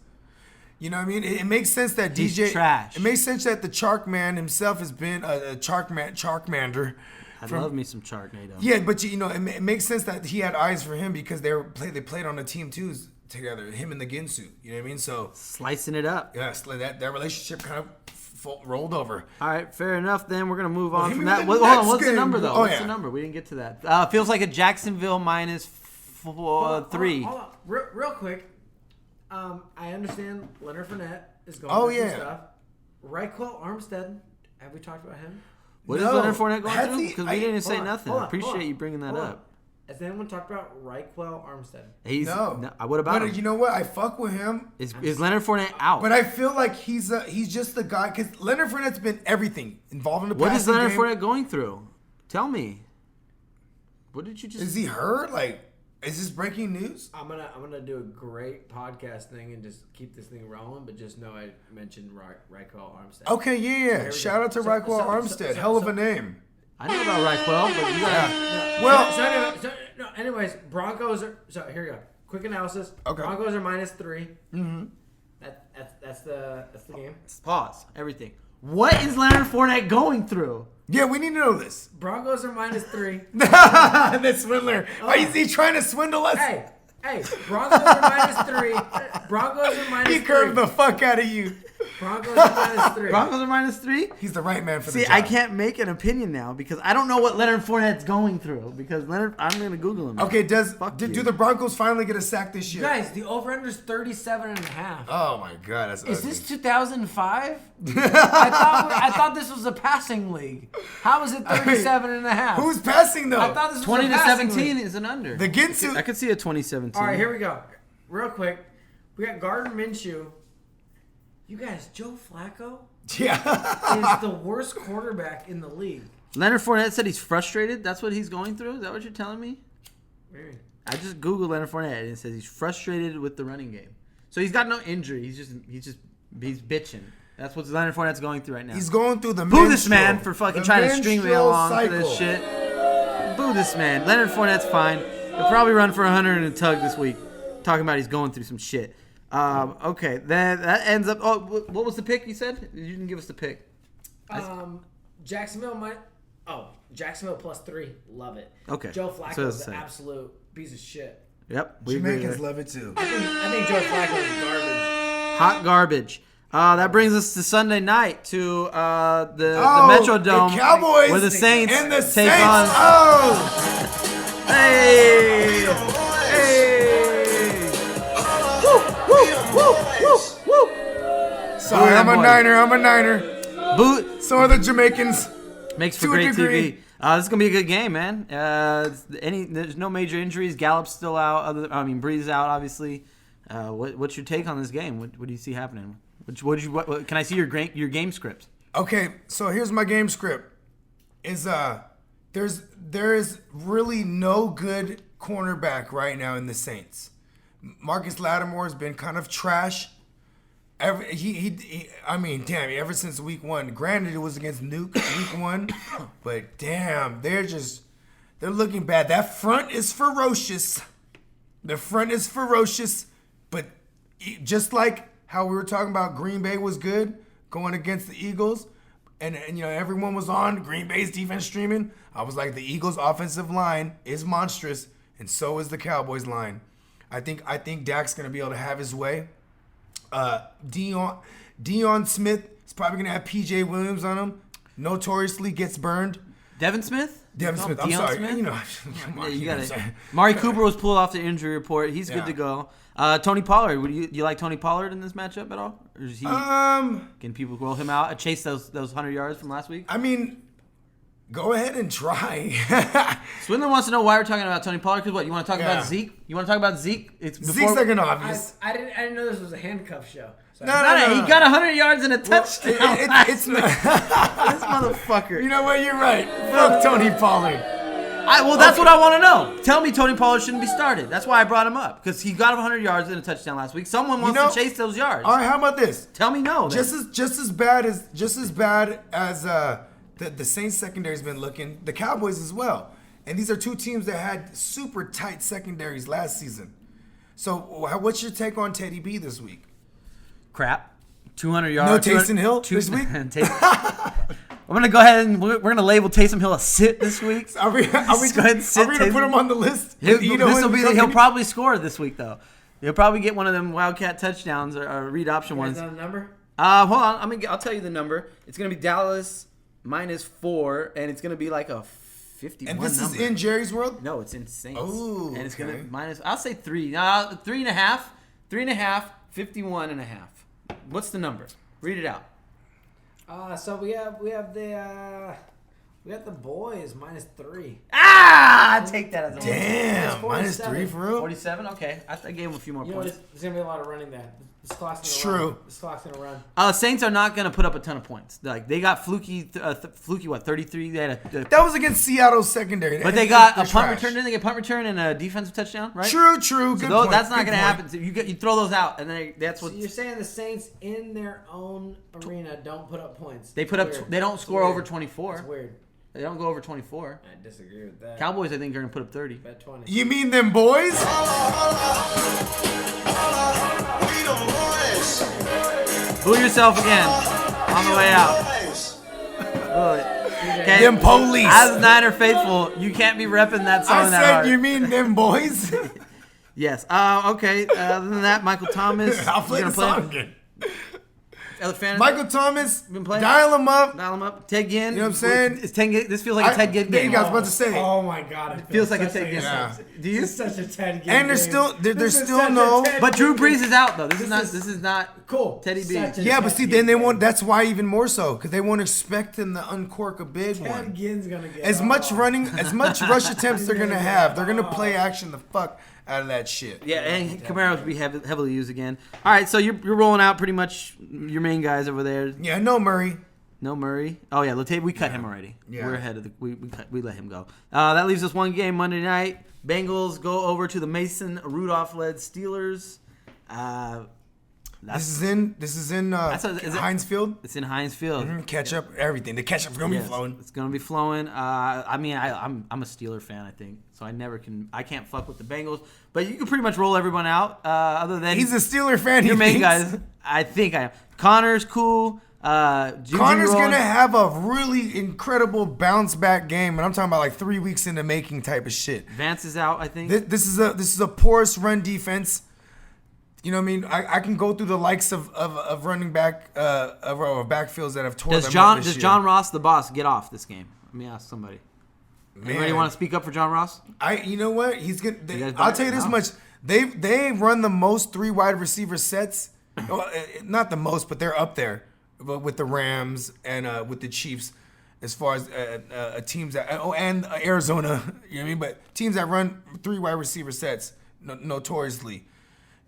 You know what I mean? It makes sense that He's DJ. trash. It makes sense that the Chark Man himself has been a Charkmander. I love me some Sharknado. Yeah, but you know, it makes sense that he had eyes for him because they played on a team too together. Him and the Ginsu. You know what I mean? So Slicing it up. yes, that relationship kind of rolled over. All right, fair enough. Then we're gonna move on hit from me that. with the Hold on, next what's the game. number though? Oh, What's yeah. the number? We didn't get to that. Feels like a Jacksonville minus 3. Hold on. Real quick. I understand Leonard Fournette is going Oh, through some yeah. stuff. Reichel Armstead. Have we talked about him? What is No. Leonard Fournette going Has through? he- Because we didn't say Hold on, nothing. hold I on, appreciate hold on, you bringing that hold on. up. Has anyone talked about Reichel Armstead? He's No. What about But him? you know what? I fuck with him. Is Leonard Fournette out? But I feel like he's just the guy because Leonard Fournette's been everything involved in the What is passing Leonard game. Fournette going through? Tell me. What did you just? Is he hurt? Like, is this breaking news? I'm gonna do a great podcast thing and just keep this thing rolling, but just know I mentioned Reichel Armstead. Okay, yeah. we Shout go. out to So- Raquel so- Armstead. so- Hell of so- a name. I know about Reichel, but you gotta. Yeah. Well, Anyways, Broncos are. So here we go. Quick analysis. Okay. Broncos are -3. Mm-hmm. That's the game. Pause. Everything. What is Leonard Fournette going through? yeah, we need to know this. Broncos are -3. The Swindler. Is he trying to swindle us? Hey, Broncos are -3. Broncos are -3. He curved the fuck out of you. Broncos are -3. Broncos are -3. He's the right man for the See, job. I can't make an opinion now because I don't know what Leonard Fournette's going through. Because I'm gonna Google him. Okay, do you. the Broncos finally get a sack this year? Guys, the over/under is 37.5. Oh my god, that's Is ugly. this 2005? I thought this was a passing league. How is it 37.5? Who's passing though? I thought this was 20 a to passing 17 league. is an under. The Ginsu. I could see a 2017. All right, here we go. Real quick, we got Gardner Minshew. You guys, Joe Flacco Yeah. is the worst quarterback in the league. Leonard Fournette said he's frustrated. That's what he's going through. Is that what you're telling me? Maybe. I just googled Leonard Fournette and it says he's frustrated with the running game. So he's got no injury. He's bitching. That's what Leonard Fournette's going through right now. He's going through the Boo this menstrual- man for fucking the trying to string me menstrual along cycle. for this shit. Boo this man. Leonard Fournette's fine. He'll probably run for 100 in a tug this week. Talking about he's going through some shit. Okay, then that ends up. Oh, what was the pick you said? You didn't give us the pick. Jacksonville Jacksonville +3. Love it. Okay, Joe so Flacco it's is the an same. absolute piece of shit. Yep, we agree Jamaicans there. love it too. I think Joe Flacco is garbage. Hot garbage. That brings us to Sunday night to the Oh, Metrodome, the Cowboys where the Saints and the take Saints. on. Oh, Hey! sorry, Yeah, I'm a boy. Niner. Boot So are the Jamaicans. makes for To a great degree. TV. This is gonna be a good game, man. There's no major injuries. Gallup's still out. Breeze is out, obviously. What's your take on this game? What do you see happening? What can I see your game script? Okay, so here's my game script. There is really no good cornerback right now in the Saints. Marcus Lattimore has been kind of trash. Ever since week one. Granted, it was against Nuke week one, but damn, they're looking bad. That front is ferocious. The front is ferocious, but just like how we were talking about Green Bay was good going against the Eagles, and everyone was on Green Bay's defense streaming. I was like, the Eagles' offensive line is monstrous, and so is the Cowboys' line. I think Dak's gonna be able to have his way. Dion Smith is probably gonna have PJ Williams on him. Notoriously gets burned. Devin Smith? Devin Smith. I'm Deion sorry. Smith? Come Yeah, on, you got know it. what I'm saying? Mari Cooper was pulled off the injury report. He's good Yeah. to go. Tony Pollard. Do you like Tony Pollard in this matchup at all? Or is he? Can people roll him out? Chase those 100 yards from last week. I mean, go ahead and try. Swindler wants to know why we're talking about Tony Pollard. Because what? You want to talk Yeah. about Zeke? You want to talk about Zeke? It's Zeke's like an obvious. I didn't know this was a handcuff show. Sorry. He got 100 yards and a touchdown. It's not. This motherfucker. You know what? You're right. Fuck Tony Pollard. That's what I want to know. Tell me Tony Pollard shouldn't be started. That's why I brought him up, because he got 100 yards and a touchdown last week. Someone wants to chase those yards. All right, how about this? Tell me no. Just as bad as the Saints secondary's been looking, the Cowboys as well. And these are two teams that had super tight secondaries last season. So what's your take on Teddy B this week? Crap. 200 yards. No Taysom Hill this week? I'm going to go ahead and we're going to label Taysom Hill a sit this week. Are we going to put him on the list? He'll probably score this week, though. He'll probably get one of them Wildcat touchdowns or read option ones. Is that a number? Hold on. I'll tell you the number. It's going to be Dallas -4, and it's going to be like a 51 And this number. is in Jerry's world? No, it's in Saints. Oh, and it's okay. going to minus. I'll say 3. 3.5. 3.5. 51.5. What's the number? Read it out. So we have the boys -3. I take that as a win. Damn, It's -3 for real? 47. Okay, I gave him a few more You know, points. there's gonna be a lot of running that. This clock's gonna It's run. true. This clock's gonna run. Saints are not going to put up a ton of points. Like they got fluky what 33. They had That was against Seattle's secondary. but they got They're a punt trash. return. Didn't they get punt return and a defensive touchdown? Right. True. Good So point. that's not Good going to point. happen. So you throw those out, and then that's So what you're saying the Saints in their own arena don't put up points? they put That's up. weird. They don't That's score weird. over 24. That's weird. They don't go over 24. I disagree with that. Cowboys, I think, are going to put up 30. Bet 20. You mean them boys? Boo yourself again on the way out. Okay. Them police. As Niner faithful, you can't be repping that song I that said hard. you mean them boys? Yes. Okay. Other than that, Michael Thomas. I'll play you the gonna song again. Other fantasy? Michael Thomas, Been playing? dial him up. Dial him up. Ted Ginn. You know what I'm saying? It's 10 This feels like a Ted Ginn There game. you go, I was about to say. Oh my god! It Feels like a such Ted Ginn. Yeah. Do you? This is such a Ted Ginn. And there's game. still there's This is still such a no. Ted But Drew Ginn Brees game. is out though. This is This is not Cool. Teddy B. Such a Yeah, but Ted see, Ginn then they game. won't. That's why even more so, because they won't expect him to uncork a big Ted one. Ginn's gonna get As much off. running, as much rush attempts they're gonna have, they're gonna play action the fuck out of that shit. Yeah, and Camaro's be heavily used again. All right, so you're rolling out pretty much your main guys over there. Yeah, no Murray. No Murray. Oh yeah, Latavius, we cut him already. Yeah. We're ahead of the. We let him go. That leaves us one game Monday night. Bengals go over to the Mason Rudolph-led Steelers. This is in Heinz Field. It's in Heinz Field. Ketchup, everything. The ketchup's gonna Yes, be flowing. It's gonna be flowing. I'm a Steeler fan, I think, so I can't fuck with the Bengals. But you can pretty much roll everyone out. Other than He's a Steeler fan. your he main thinks. guys. I think I am. Connor's cool. Juju Connor's rolling. gonna have a really incredible bounce back game, and I'm talking about like 3 weeks in the making type of shit. Vance is out, I think. This is a porous run defense. You know what I mean? I can go through the likes of running back of backfields that have torn Does them up this Does year. John Ross, the boss, get off this game? Let me ask somebody. Man, Anybody want to speak up for John Ross? You know what? He's gonna. You guys I'll buy tell you it? this No. much. They run the most 3 wide receiver sets. Not the most, but they're up there. But with the Rams and with the Chiefs, as far as teams that and Arizona, you know what I mean. But teams that run 3 wide receiver sets notoriously,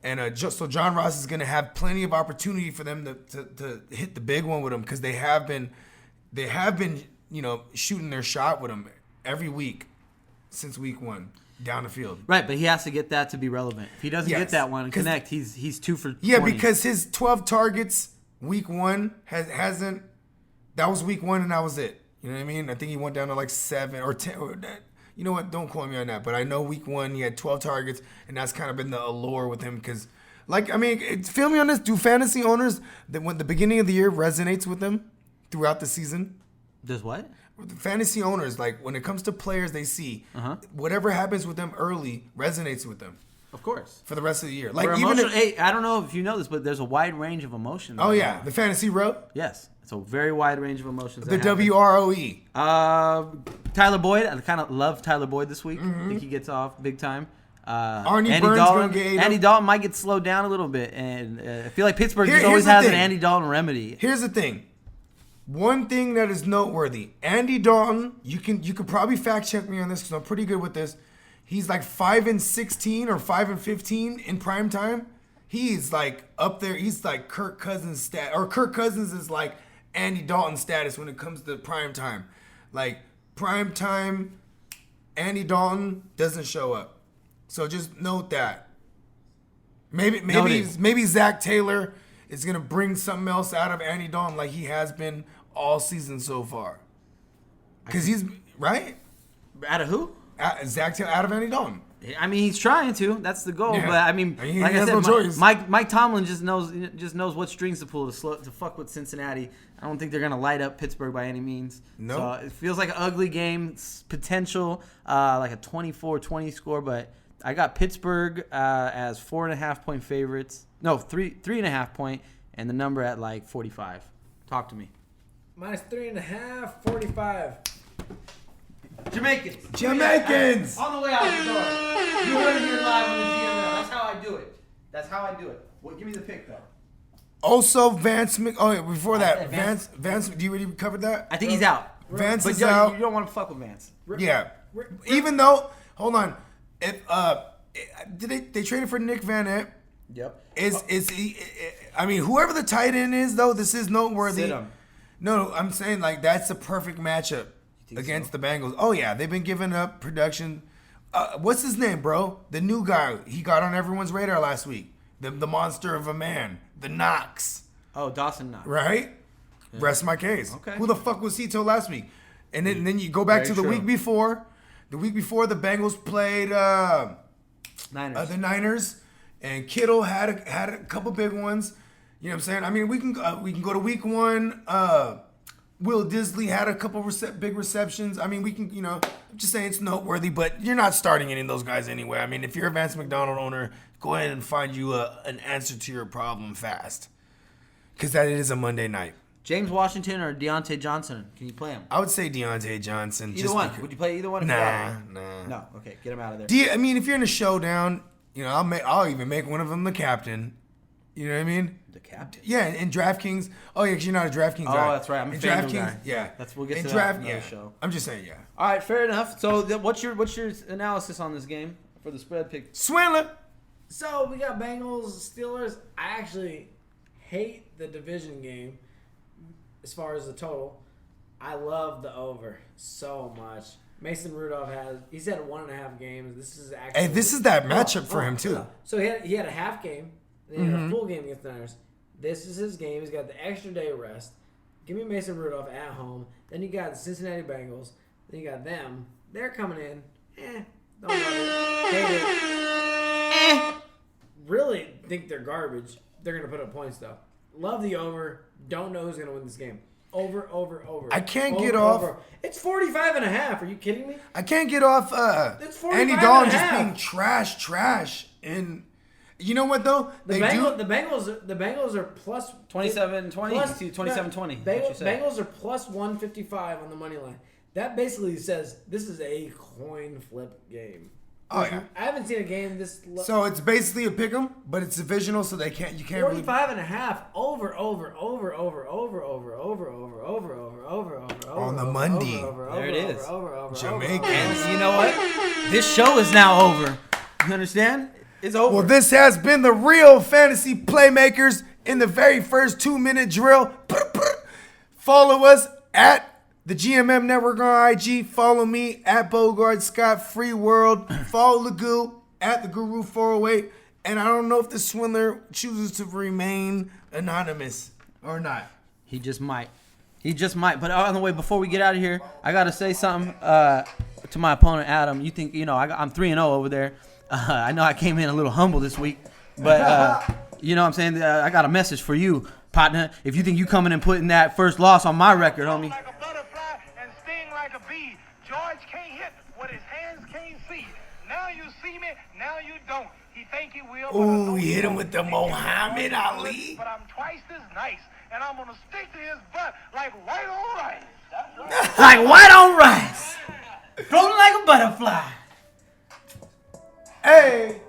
and so John Ross is going to have plenty of opportunity for them to hit the big one with him, because they have been shooting their shot with him every week since week 1 down the field. Right, but he has to get that to be relevant. If he doesn't get Yes, that one and 'cause- connect, he's 2 for 20. Yeah, because his 12 targets week 1 hasn't. That was week 1, and that was it. You know what I mean? I think he went down to like 7 or 10. You know what? Don't quote me on that. But I know week 1 he had 12 targets, and that's kind of been the allure with him. Because, feel me on this. Do fantasy owners that when the beginning of the year resonates with them throughout the season? Does what? Fantasy owners, like when it comes to players they see, whatever happens with them early resonates with them Of course. for the rest of the year. For Like even emotional, if, hey, I don't know if you know this, but there's a wide range of emotions. oh yeah, the fantasy row, Yes. It's a very wide range of emotions. the that happen. WROE. Tyler Boyd. I kind of love Tyler Boyd this week. I think he gets off big time. Arnie Andy Burns Dalton, gonna get ate Andy up. Dalton might get slowed down a little bit, and I feel like Pittsburgh Here's always the has an thing. Andy Dalton remedy. Here's the thing. One thing that is noteworthy: Andy Dalton. You could probably fact check me on this because I'm pretty good with this. He's like 5-16 or 5-15 in prime time. he's like up there. He's like Kirk Cousins Kirk Cousins is like Andy Dalton status when it comes to prime time. Like prime time, Andy Dalton doesn't show up. So just note that. Maybe Zach Taylor is gonna bring something else out of Andy Dalton like he has been all season so far. Because he's right. Out of who? Zach Taylor out of Andy Dalton. I mean, he's trying to. That's the goal. Yeah. But I mean, He like I has said, no choice. Mike Tomlin just knows what strings to pull to fuck with Cincinnati. I don't think they're gonna light up Pittsburgh by any means. No. So it feels like an ugly game. It's potential like a 24-20 score, but I got Pittsburgh as 4.5 point favorites. No, 3.5 point, and the number at like 45. Talk to me. Minus 3.5, 45. Jamaicans. On the way out the door. You heard it here live on the GML. That's how I do it. Well, give me the pick though. Also, before that, Vance, do you already covered that? I think he's out. Vance but is out. You don't want to fuck with Vance. Yeah. Even though, hold on, if they traded for Nick Van Ant. Yep. Is he? I mean, whoever the tight end is, though, this is noteworthy. Sit him. No, I'm saying like that's a perfect matchup against the Bengals. Oh yeah, they've been giving up production. What's his name, bro? The new guy. He got on everyone's radar last week. The monster of a man, the Knox. Oh, Dawson Knox. Right. Yeah. Rest my case. Okay. Who the fuck was he till last week? And then you go back Very to the true. week before. The week before, the Bengals played Niners. the Niners, and Kittle had a couple big ones. You know what I'm saying? I mean, we can go to week 1. Will Disley had a couple big receptions. I mean, we can, I'm just saying it's noteworthy, but you're not starting any of those guys anyway. I mean, if you're a Vance McDonald owner, go ahead and find you an answer to your problem fast, because that is a Monday night. James Washington or Deontay Johnson? Can you play him? I would say Deontay Johnson. Either one. Would you play either one? Nah. No. Okay, get him out of there. I mean, if you're in a showdown, I'll even make one of them the captain. You know what I mean? The captain. Yeah, in DraftKings. Oh yeah, because you're not a DraftKings guy. Oh, that's right. I'm a FanDuel guy. Yeah, We'll get in to draft, that yeah. show. I'm just saying, yeah. All right, fair enough. So, what's your analysis on this game for the spread pick? Swindler. So we got Bengals, Steelers. I actually hate the division game as far as the total. I love the over so much. Mason Rudolph he's had 1.5 games. This is actually This is that matchup for him too. So he had a half game, then he had a full game against the Niners. This is his game. He's got the extra day of rest. Give me Mason Rudolph at home. Then you got the Cincinnati Bengals. Then you got them. They're coming in. Don't love it. Hate it. Really think they're garbage. They're going to put up points, though. Love the over. Don't know who's going to win this game. Over. I can't get off. Over. It's 45.5. Are you kidding me? I can't get off It's Andy 45 Dalton and a just half. being trash. And you know what though? The Bengals are plus 27-20 plus- to 27-20. Bengals are plus 155 on the money line. That basically says this is a coin flip game. Oh yeah. I haven't seen a game this. So it's basically a pick'em, but it's divisional, so you can't really. 45.5 over. On the Monday. There it is. Jamaican. And you know what? This show is now over. You understand? It's over. Well, this has been the Real Fantasy Playmakers in the very first 2-minute drill. Follow us at the GMM Network on IG. Follow me at Bogart Scott Free World. Follow Lagu at the Guru 408. And I don't know if the Swindler chooses to remain anonymous or not. He just might. But on the way, before we get out of here, I got to say something to my opponent, Adam. You think, I'm 3-0 over there. I know I came in a little humble this week, but you know what I'm saying? I got a message for you, partner. If you think you coming and putting that first loss on my record, homie. Like a butterfly and sting like a bee. George can't hit what his hands can't see. Now you see me, now you don't. He think he will. But I know Ooh, he hit him won't. with the Muhammad Ali. But I'm twice as nice, and I'm gonna stick to his butt like white on rice. Like white on rice, floating like a butterfly. Hey.